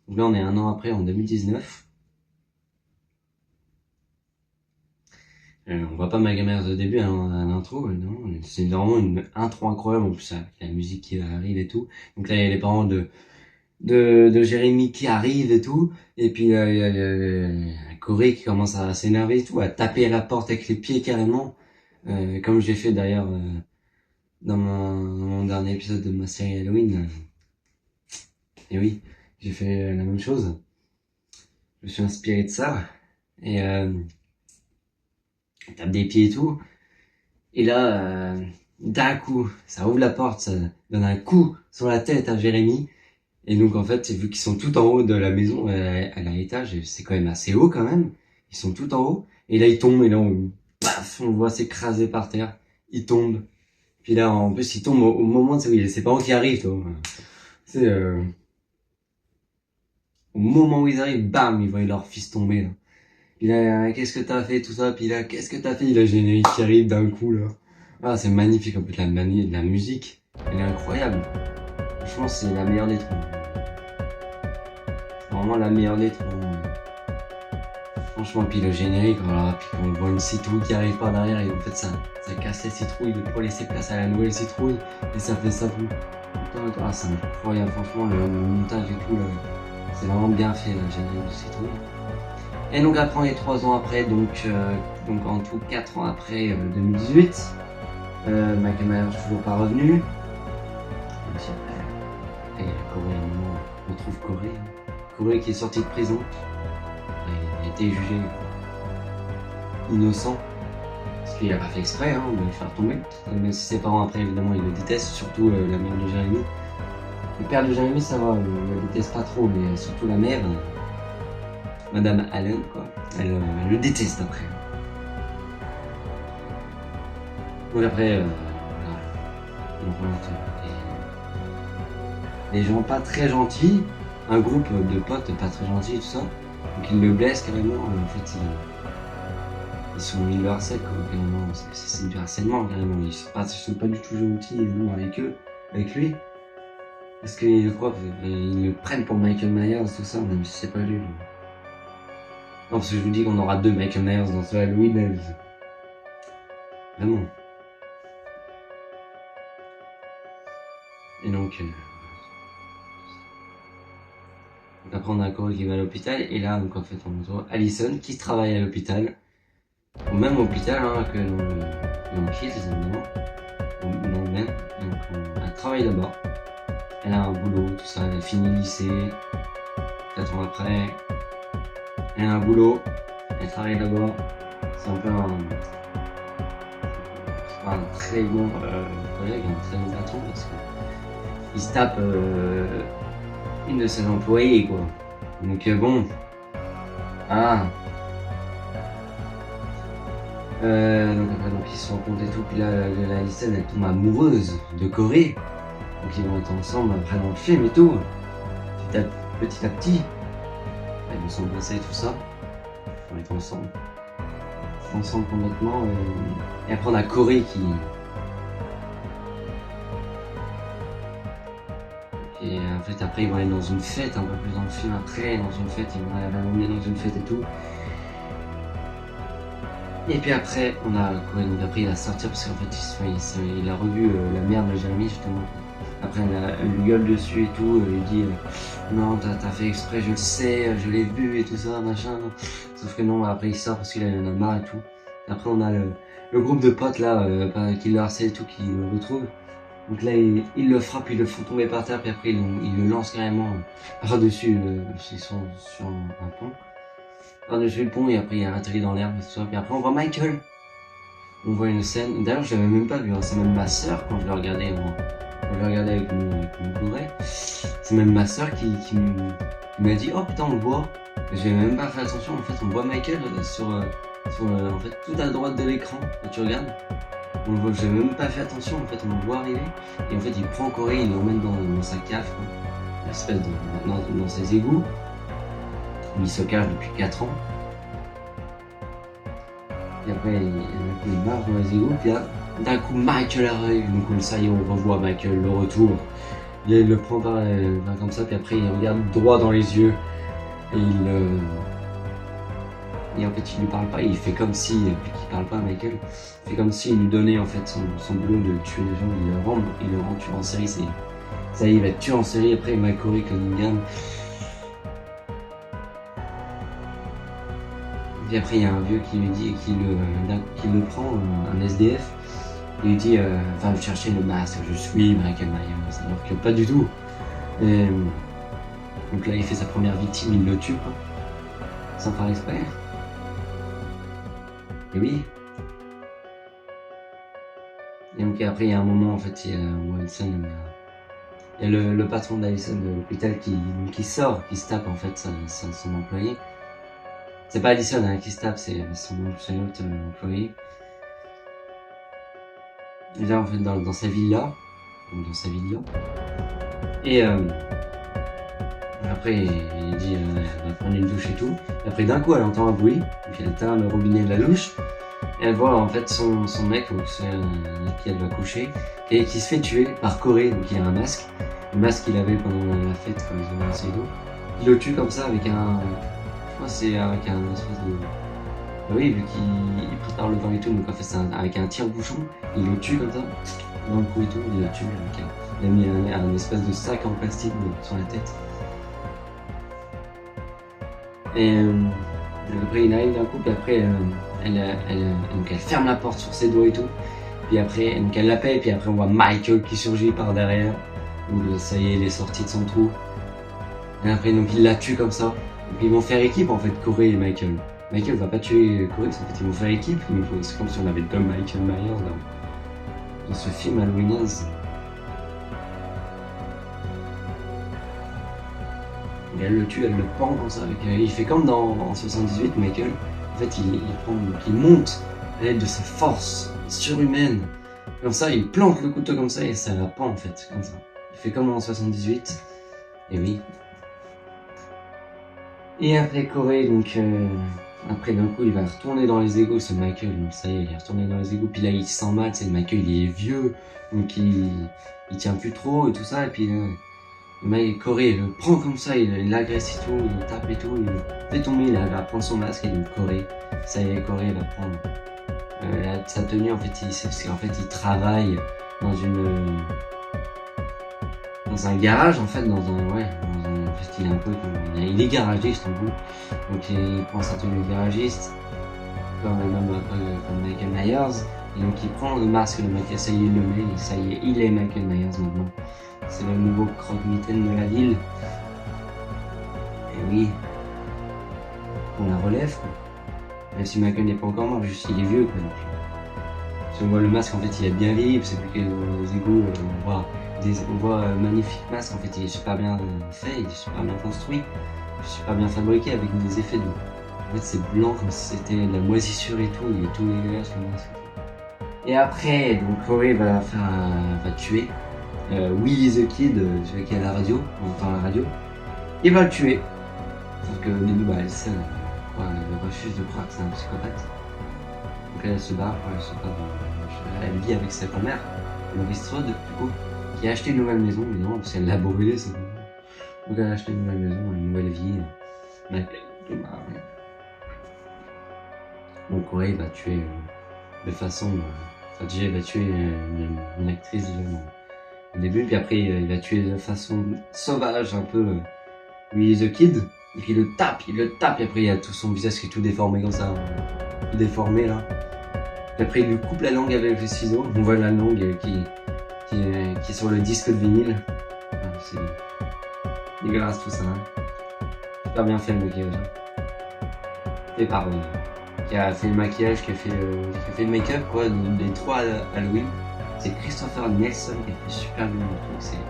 Donc là on est un an après en 2019. On voit pas Michael Myers au début à l'intro, non, c'est vraiment une intro incroyable en plus avec la musique qui arrive et tout. Donc là il y a les parents de Jérémy qui arrivent et tout, et puis il y a Corey qui commence à s'énerver et tout, à taper à la porte avec les pieds carrément, comme j'ai fait d'ailleurs dans mon dernier épisode de ma série Halloween. Et oui, j'ai fait la même chose. Je me suis inspiré de ça et il tape des pieds et tout. Et là, d'un coup, ça ouvre la porte, ça donne un coup sur la tête à Jérémy. Et donc, en fait, vu qu'ils sont tout en haut de la maison, à l'étage, c'est quand même assez haut quand même. Ils sont tout en haut. Et là, ils tombent, et là, paf, on le voit s'écraser par terre. Ils tombent. Puis là, en plus, ils tombent au moment, c'est oui, ses parents qui arrivent, toi. C'est, au moment où ils arrivent, bam, ils voient leur fils tomber, là. Puis là, qu'est-ce que t'as fait, tout ça, puis là, qu'est-ce que t'as fait, il a le générique qui arrive d'un coup, là. Ah, c'est magnifique, en plus, la musique, elle est incroyable. Franchement, c'est la meilleure des trois. C'est vraiment la meilleure des trois. Franchement, puis le générique, voilà, puis on voit une citrouille qui arrive par derrière, et en fait, ça casse la citrouille pour laisser place à la nouvelle citrouille, et ça fait ça tout. Ah, c'est incroyable, franchement, le montage et tout, là, c'est vraiment bien fait, le générique de citrouille. Et donc après, on est 3 ans après, donc en tout 4 ans après 2018. Michael Myers toujours pas revenu. Même si après, il y a Corey, à un moment, on trouve Corey. Corey qui est sorti de prison. Il a été jugé innocent. Parce qu'il a pas fait exprès de le faire tomber. Même si ses parents après, évidemment, ils le détestent, surtout la mère de Jérémy. Le père de Jérémy, ça va, il le déteste pas trop, mais surtout la mère. Madame Allen, quoi. Elle le déteste après. Donc après, on rentre des gens pas très gentils, un groupe de potes pas très gentils et tout ça. Donc ils le blessent carrément. En fait, ils le harcèlent quoi, carrément. C'est du harcèlement carrément. Ils sont pas du tout gentils avec lui. Parce qu'ils le prennent pour Michael Myers, tout ça, même si c'est pas lui. Non, parce que je vous dis qu'on aura 2 Michael Myers dans ce Halloween. Vraiment. Et donc après on a Corey qui va à l'hôpital, et là donc en fait on retrouve Allison qui travaille à l'hôpital. Au même hôpital que dans Kills, évidemment. Dans le même. Donc elle travaille là-bas. Elle a un boulot, tout ça, elle a fini le lycée. 4 ans après. Elle a un boulot, elle travaille là-bas. C'est un peu un très bon collègue, un très bon patron parce qu'il se tape une de ses employées quoi. Donc bon. Donc après ils se rencontrent et tout, puis là la scène elle tombe amoureuse de Corey. Donc ils vont être ensemble après dans le film et tout. Petit à petit. Ils vont s'embrasser et tout ça. On est ensemble. Ensemble complètement. Et après on a Corey qui... Et en fait après ils vont aller dans une fête, un peu plus dans le film après, dans une fête, ils vont aller l'emmener dans une fête et tout. Et puis après on a Corey, donc après il va sortir parce qu'en fait il a revu la mère de Jérémy justement. Après elle lui gueule dessus et tout, elle lui dit non t'as fait exprès, je le sais, je l'ai vu et tout ça, machin. Sauf que non, après il sort parce qu'il en a marre et tout. Après on a le groupe de potes là, qui le harcèle et tout, qui le retrouve. Donc là ils le frappent, ils le font tomber par terre, puis après ils le lancent carrément par-dessus, ils sont sur un pont. Par-dessus le pont, et après il y a un atterri dans l'herbe et tout ça. Puis après on voit Michael. On voit une scène, d'ailleurs je l'avais même pas vu, c'est même ma soeur quand je le regardais avec mon Blu-ray. C'est même ma soeur qui m'a dit oh putain on le voit. J'ai même pas fait attention, en fait on voit Michael sur en fait tout à droite de l'écran quand tu regardes. On le voit, j'ai même pas fait attention, en fait on le voit arriver et en fait il prend Corey, il l'emmène dans sa cave, quoi, espèce de, dans ses égouts où il se cache depuis 4 ans. Et après il marche dans les égouts, puis là d'un coup Michael arrive, donc ça y est on revoit Michael, le retour. Et il le prend par comme ça, puis après il regarde droit dans les yeux et et en fait il lui parle pas, il fait comme si, vu qu'il parle pas Michael, il fait comme s'il lui donnait en fait son boulot de tuer les gens, il le rend tueur en série, ça y est, il va être tué en série, après Corey Cunningham. Puis après il y a un vieux qui lui dit, qui le prend, un SDF, il lui dit va me chercher le masque, je suis Michael Myers, alors que pas du tout. Et, donc là il fait sa première victime, il le tue quoi, sans faire exprès. Et oui. Et donc après il y a un moment en fait, il y a Wilson, il y a le patron d'Allison de l'hôpital qui sort, qui se tape en fait son employé. C'est pas Allison hein, qui se tape, c'est son autre employé. Et là en fait dans sa villa, et après il dit elle va prendre une douche et tout. Et après d'un coup elle entend un bruit, donc elle éteint le robinet de la douche. Et elle voit en fait son mec, donc c'est avec qui elle va coucher, et qui se fait tuer par Corey, donc il a un masque. Le masque qu'il avait pendant la fête quand ils ont lancé l'eau. Il le tue comme ça avec un... Je crois que c'est avec un espèce de... Bah oui, vu qu'il prépare le vin et tout, donc en fait c'est avec un tire-bouchon, il le tue comme ça, dans le cou et tout, il le tue avec il a mis un espèce de sac en plastique sur la tête. Et après il arrive d'un coup, puis après elle ferme la porte sur ses doigts et tout, puis après donc elle l'appelle, puis après on voit Michael qui surgit par derrière, donc ça y est, il est sorti de son trou. Et après donc il la tue comme ça, donc ils vont faire équipe en fait, Corey et Michael. Michael va pas tuer Corey, en fait ils vont faire équipe, c'est comme si on avait deux Michael Myers dans ce film Halloween Ends. Et elle le tue, elle le pend comme ça, il fait comme en 78, Michael, en fait il monte à l'aide de sa force surhumaine, comme ça il plante le couteau comme ça et ça la pend en fait, comme ça. Il fait comme en 78, et oui. Et après Corey, donc après d'un coup il va retourner dans les égouts, ce Michael, donc ça y est, il est retourné dans les égouts, puis là il se sent mal, c'est Michael il est vieux, donc il tient plus trop et tout ça, et puis Corey il le prend comme ça, il l'agresse et tout, il le tape et tout, il le fait tomber, il va prendre son masque et donc Corey, ça y est, Corey va prendre sa tenue, en fait il travaille dans un garage en fait, en fait il est un peu il est garagiste en gros, donc il prend sa tenue de garagiste comme Michael Myers, et donc il prend le masque de Michael, ça y est il le met, et ça y est il est Michael Myers maintenant, c'est le nouveau croque-mitaine de la ville. Et oui, on la relève quoi. Même si Michael n'est pas encore mort, juste il est vieux quoi, donc on voit le masque en fait il a bien vieilli, c'est plus que les égouts on voit un magnifique masque, en fait il est super bien fait, il est super bien construit, super bien fabriqué avec des effets de... En fait c'est blanc comme si c'était de la moisissure et tout, il est tout dégueulasse le masque. Et après, donc Corey va tuer Willie the Kid, celui qui est à la radio, on entend la radio, il va le tuer. Sauf qu'au début, elle refuse de croire que c'est un psychopathe. Donc elle se barre, elle vit avec sa grand-mère, Laurie Strode, du coup, qui a acheté une nouvelle maison, évidemment, parce qu'elle l'a brûlée, ça. Donc elle a acheté une nouvelle maison, une nouvelle vie. Donc Corey va tuer de façon... déjà il va tuer une actrice au début, puis après il va tuer de façon sauvage un peu Willie the Kid. Et puis il le tape, et après il y a tout son visage qui est tout déformé comme ça, tout déformé là. Et après il lui coupe la langue avec les ciseaux, on voit la langue qui est sur le disque de vinyle. C'est dégueulasse tout ça, hein. Super bien fait le maquillage. Fait par qui a fait le maquillage, qui a fait le make-up quoi, des 3 Halloween. C'est Christopher Nelson qui a fait super bien le truc,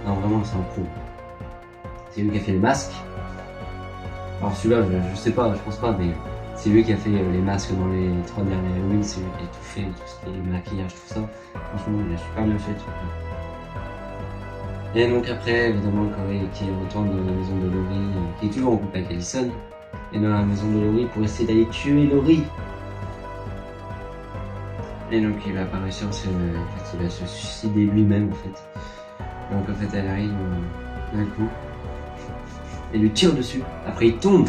non vraiment c'est un pro. C'est lui qui a fait le masque. Alors celui-là, je sais pas, je pense pas, mais c'est lui qui a fait les masques dans les 3 derniers Halloween, c'est lui qui a tout fait, tout ce qui est maquillage, tout ça. Franchement, il a super bien fait tout. Et donc après, évidemment, Corey qui retourne dans la maison de Laurie, qui est toujours en couple avec Allison, et dans la maison de Laurie pour essayer d'aller tuer Laurie. Et donc il va pas réussir parce qu'il va se suicider lui-même en fait. Donc en fait elle arrive d'un coup et lui tire dessus. Après il tombe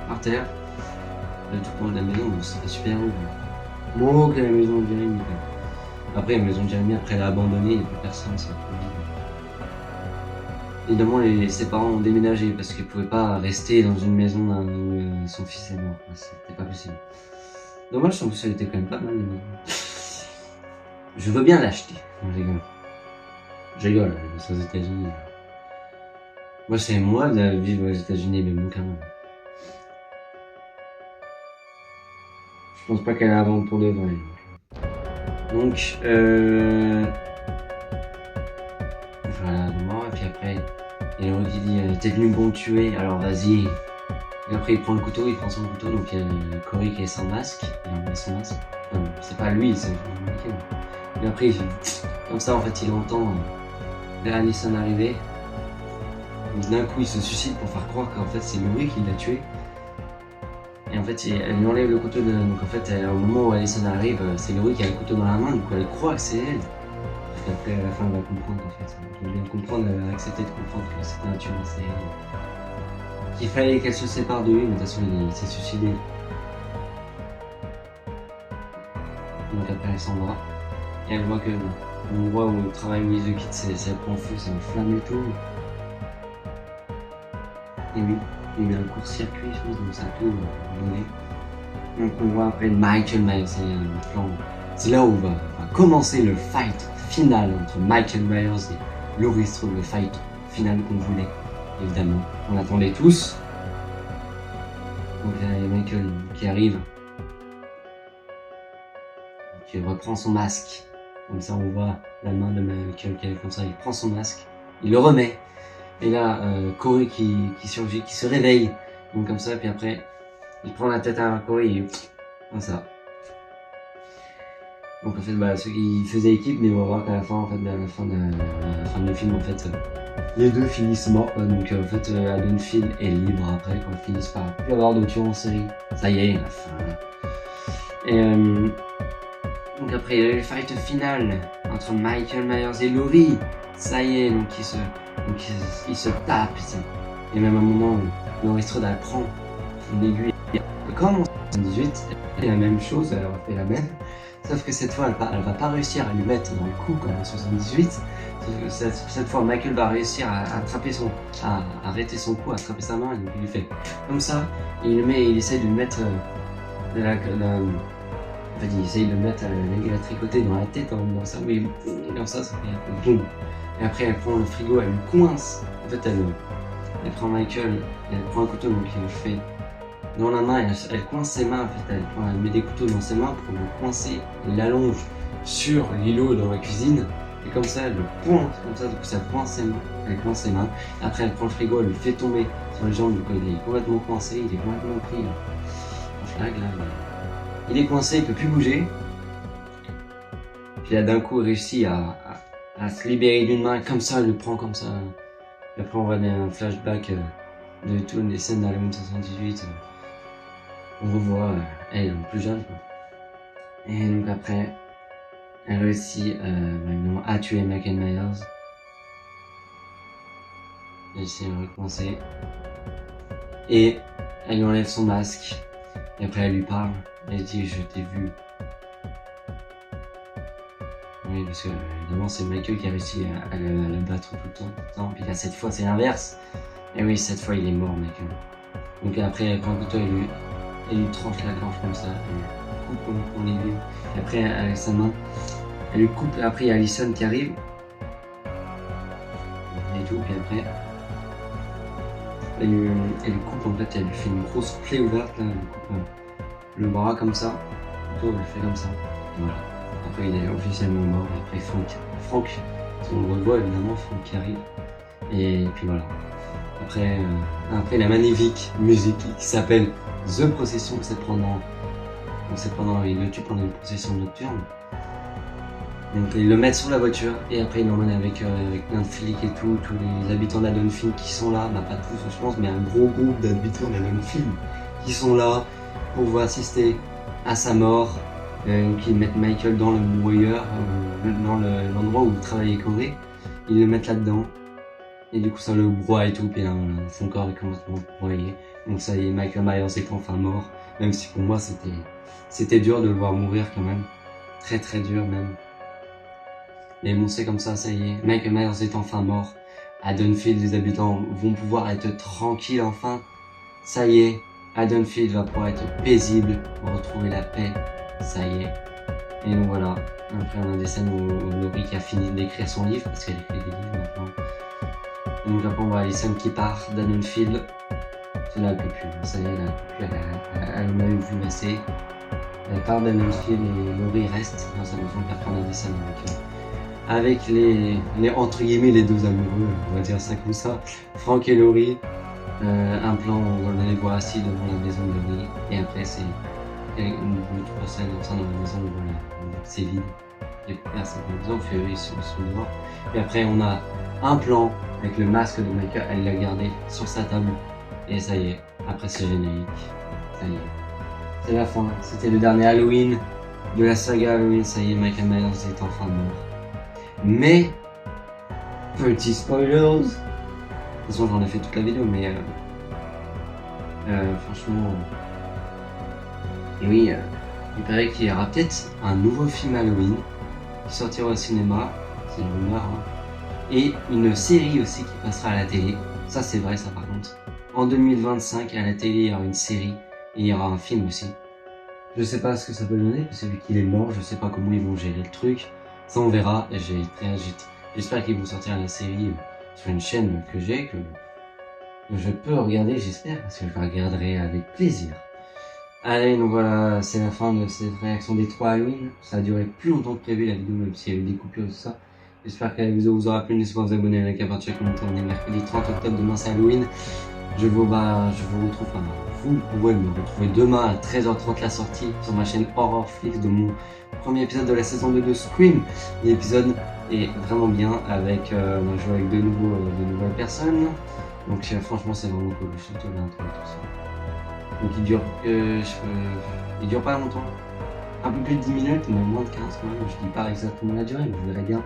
par terre. Le tout pour la maison, donc c'est pas super haut. Moins haut que la maison de Jérémy. Après la maison de Jérémy, après elle a abandonné, il n'y a plus personne, c'est un peu vide. Évidemment ses parents ont déménagé parce qu'ils pouvaient pas rester dans une maison où son fils est mort. C'était pas possible. Dommage, en plus elle était quand même pas mal. Je veux bien l'acheter. Je rigole, c'est aux États-Unis. Moi, c'est moi de vivre aux États-Unis, mais bon, quand même. Je pense pas qu'elle a à vendre pour de vrai. Donc, voilà, mort, et puis après, il y a Laurie qui dit t'es venu pour me tuer, alors vas-y. Et après, il prend le couteau, il prend son couteau, donc il y a Corey qui est sans masque. Il enlève son masque. Non, c'est pas lui, c'est Michael. Et après, comme ça, en fait, il entend Allison arriver. D'un coup, il se suicide pour faire croire qu'en fait, c'est Laurie qui l'a tué. Et en fait, elle lui enlève le couteau de... Donc en fait, au moment où Allison arrive, c'est Laurie qui a le couteau dans la main, du coup, elle croit que c'est elle. Parce qu'après, à la fin, elle va comprendre, en fait. Elle vient de comprendre, elle va accepter de comprendre que c'était un tueur en série. Qu'il fallait qu'elle se sépare de lui, mais de toute façon, il s'est suicidé. Donc après, elle s'en va. Et elle voit que l'endroit où le travail où ils quittent, ça prend feu, ça enflamme et tout. Et oui, il y a un court-circuit, je pense, donc ça a tout donné. Donc on voit après Michael Myers, c'est là où va commencer le fight final entre Michael Myers et Laurie Strode, le fight final qu'on voulait, évidemment. On l'attendait tous. Donc là, il y a Michael qui arrive, qui reprend son masque. Comme ça, on voit la main de Michael qui est comme ça, il prend son masque, il le remet. Et là, Corey qui surgit, qui se réveille. Donc comme ça, puis après, il prend la tête à Corey et comme ça. Donc en fait, ceux qui faisaient équipe, mais on va voir qu'à la fin, en fait, à la fin du film, en fait, les deux finissent morts. Donc en fait, Haddonfield est libre après, quand ils finissent par plus avoir de tueurs en série. Ça y est, la fin. Et donc après, il y a le fight final entre Michael Myers et Laurie. Ça y est, donc ils se tapent. Et même à un moment où Laurie Strode elle prend une aiguille. Comme en 78, elle fait la même chose, elle aura fait la même. Sauf que cette fois, elle va pas réussir à lui mettre dans le cou comme en 78. Sauf que cette fois, Michael va réussir à arrêter son cou, à attraper sa main, et donc il lui fait comme ça. Et il essaie de lui mettre en fait, il essaye de le mettre, la tricoter dans la tête, dans sa oui, comme ça fait un peu boum. Et après, elle prend le frigo, elle le coince. En fait, elle prend Michael, elle prend un couteau, donc il le fait dans la main, elle coince ses mains. En fait, elle met des couteaux dans ses mains pour le coincer, elle l'allonge sur l'îlot dans la cuisine. Et comme ça, elle le pointe, comme ça, du coup, ça coince ses mains. Elle coince ses mains. Après, elle prend le frigo, elle le fait tomber sur les jambes, du coup, il est complètement coincé, il est complètement pris en flag, là. Il est coincé, il peut plus bouger. Puis là, d'un coup, il réussit à se libérer d'une main, comme ça, il le prend comme ça. Et après, on voit un flashback de toutes les scènes d'Halloween 78. On revoit elle plus jeune, quoi. Et donc après, elle réussit à tuer Michael Myers. Elle essaie de le recoincer. Et elle lui enlève son masque. Et après, elle lui parle. Elle dit je t'ai vu. Oui, parce que évidemment c'est Michael qui a réussi à le battre tout le temps. Puis là cette fois c'est l'inverse. Et oui, cette fois il est mort, Michael. Donc après elle prend un couteau et lui tranche la gorge comme ça. Elle lui coupe en aiguille. Et après avec sa main, elle lui coupe. Après il y a Allison qui arrive. Et tout, puis après elle lui coupe en fait, elle lui fait une grosse plaie ouverte là, elle lui coupe le bras comme ça, plutôt elle fait comme ça. Voilà. Après il est officiellement mort. Et après Frank, on le revoit évidemment, Frank qui arrive. Et puis voilà. Après la magnifique musique qui s'appelle The Procession, c'est pendant il le tue pendant une procession nocturne. Donc ils le mettent sur la voiture et après ils l'emmènent avec plein de flics et tout, tous les habitants d'Haddonfield qui sont là, bah pas tous je pense, mais un gros groupe d'habitants d'Haddonfield qui sont là pour pouvoir assister à sa mort, qui mettent Michael dans le moyeur, dans l'endroit où travaillait Corey, ils le mettent là-dedans. Et du coup ça le broie et tout, puis là, son corps est complètement broyé. Donc ça y est, Michael Myers est enfin mort, même si pour moi c'était dur de le voir mourir quand même. Très très dur même. Mais bon c'est comme ça y est, Michael Myers est enfin mort. Haddonfield, les habitants vont pouvoir être tranquilles enfin. Ça y est, Haddonfield va pouvoir être paisible, retrouver la paix. Ça y est. Et donc voilà, après on a des scènes où Laurie qui a fini d'écrire son livre, parce qu'elle écrit des livres maintenant. Donc après on voit Allison qui part d'Haddonfield. Elle a plus, ça y est, elle en a eu vu assez. Elle part d'Haddonfield et Laurie reste dans sa maison. Puis après on a des scènes avec les entre guillemets les deux amoureux, on va dire ça comme ça. Frank et Laurie. Un plan où on les voit assis devant la maison de Laurie. Et après c'est une ou trois scènes comme ça dans la maison où c'est vide. Il n'y a plus personne dans la maison, ils sont dehors. Et après on a un plan avec le masque de Michael, elle l'a gardé sur sa table. Et ça y est, après c'est générique. Ça y est. C'est la fin, c'était le dernier Halloween de la saga Halloween, ça y est, Michael Myers est enfin mort. Mais, petit spoilers. De toute façon j'en ai fait toute la vidéo, mais franchement... Et oui, il paraît qu'il y aura peut-être un nouveau film Halloween qui sortira au cinéma, c'est une rumeur, hein. Et une série aussi qui passera à la télé, ça c'est vrai ça par contre. En 2025 à la télé il y aura une série et il y aura un film aussi. Je sais pas ce que ça peut donner parce que vu qu'il est mort, je sais pas comment ils vont gérer le truc. Ça on verra, j'espère qu'ils vont sortir la série sur une chaîne que je peux regarder, j'espère, parce que je la regarderai avec plaisir. Allez, donc voilà, c'est la fin de cette réaction des 3 Halloween. Ça a duré plus longtemps que prévu la vidéo, même s'il y a eu des coupures et tout ça. J'espère que la vidéo vous aura plu, n'hésitez pas à vous abonner, à liker, à partager, à commenter. On est mercredi 30 octobre, demain c'est Halloween. Je vous retrouve, vous pouvez me retrouver demain à 13h30 la sortie sur ma chaîne Horrorflix de mon premier épisode de la saison 2 de Scream. L'épisode est vraiment bien avec, on a joué avec de nouvelles personnes. Donc franchement c'est vraiment cool, je suis tout l'intro et tout ça. Donc il dure pas longtemps. Un peu plus de 10 minutes, mais moins de 15 quand même, je dis pas exactement la durée, mais vous verrez bien.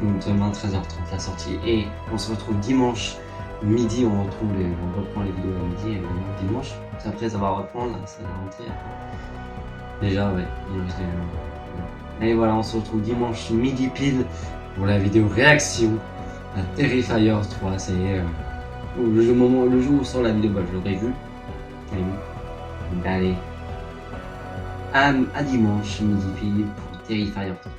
Donc demain 13h30 la sortie. Et on se retrouve dimanche midi, on reprend les vidéos à midi, évidemment, dimanche. Après ça va reprendre, là, ça va rentrer. Déjà ouais, et voilà, on se retrouve dimanche midi pile pour la vidéo réaction à Terrifier 3, ça y est. Le jour où sort la vidéo, bah, je l'aurai vu. Donc allez. À dimanche midi pile pour Terrifier 3.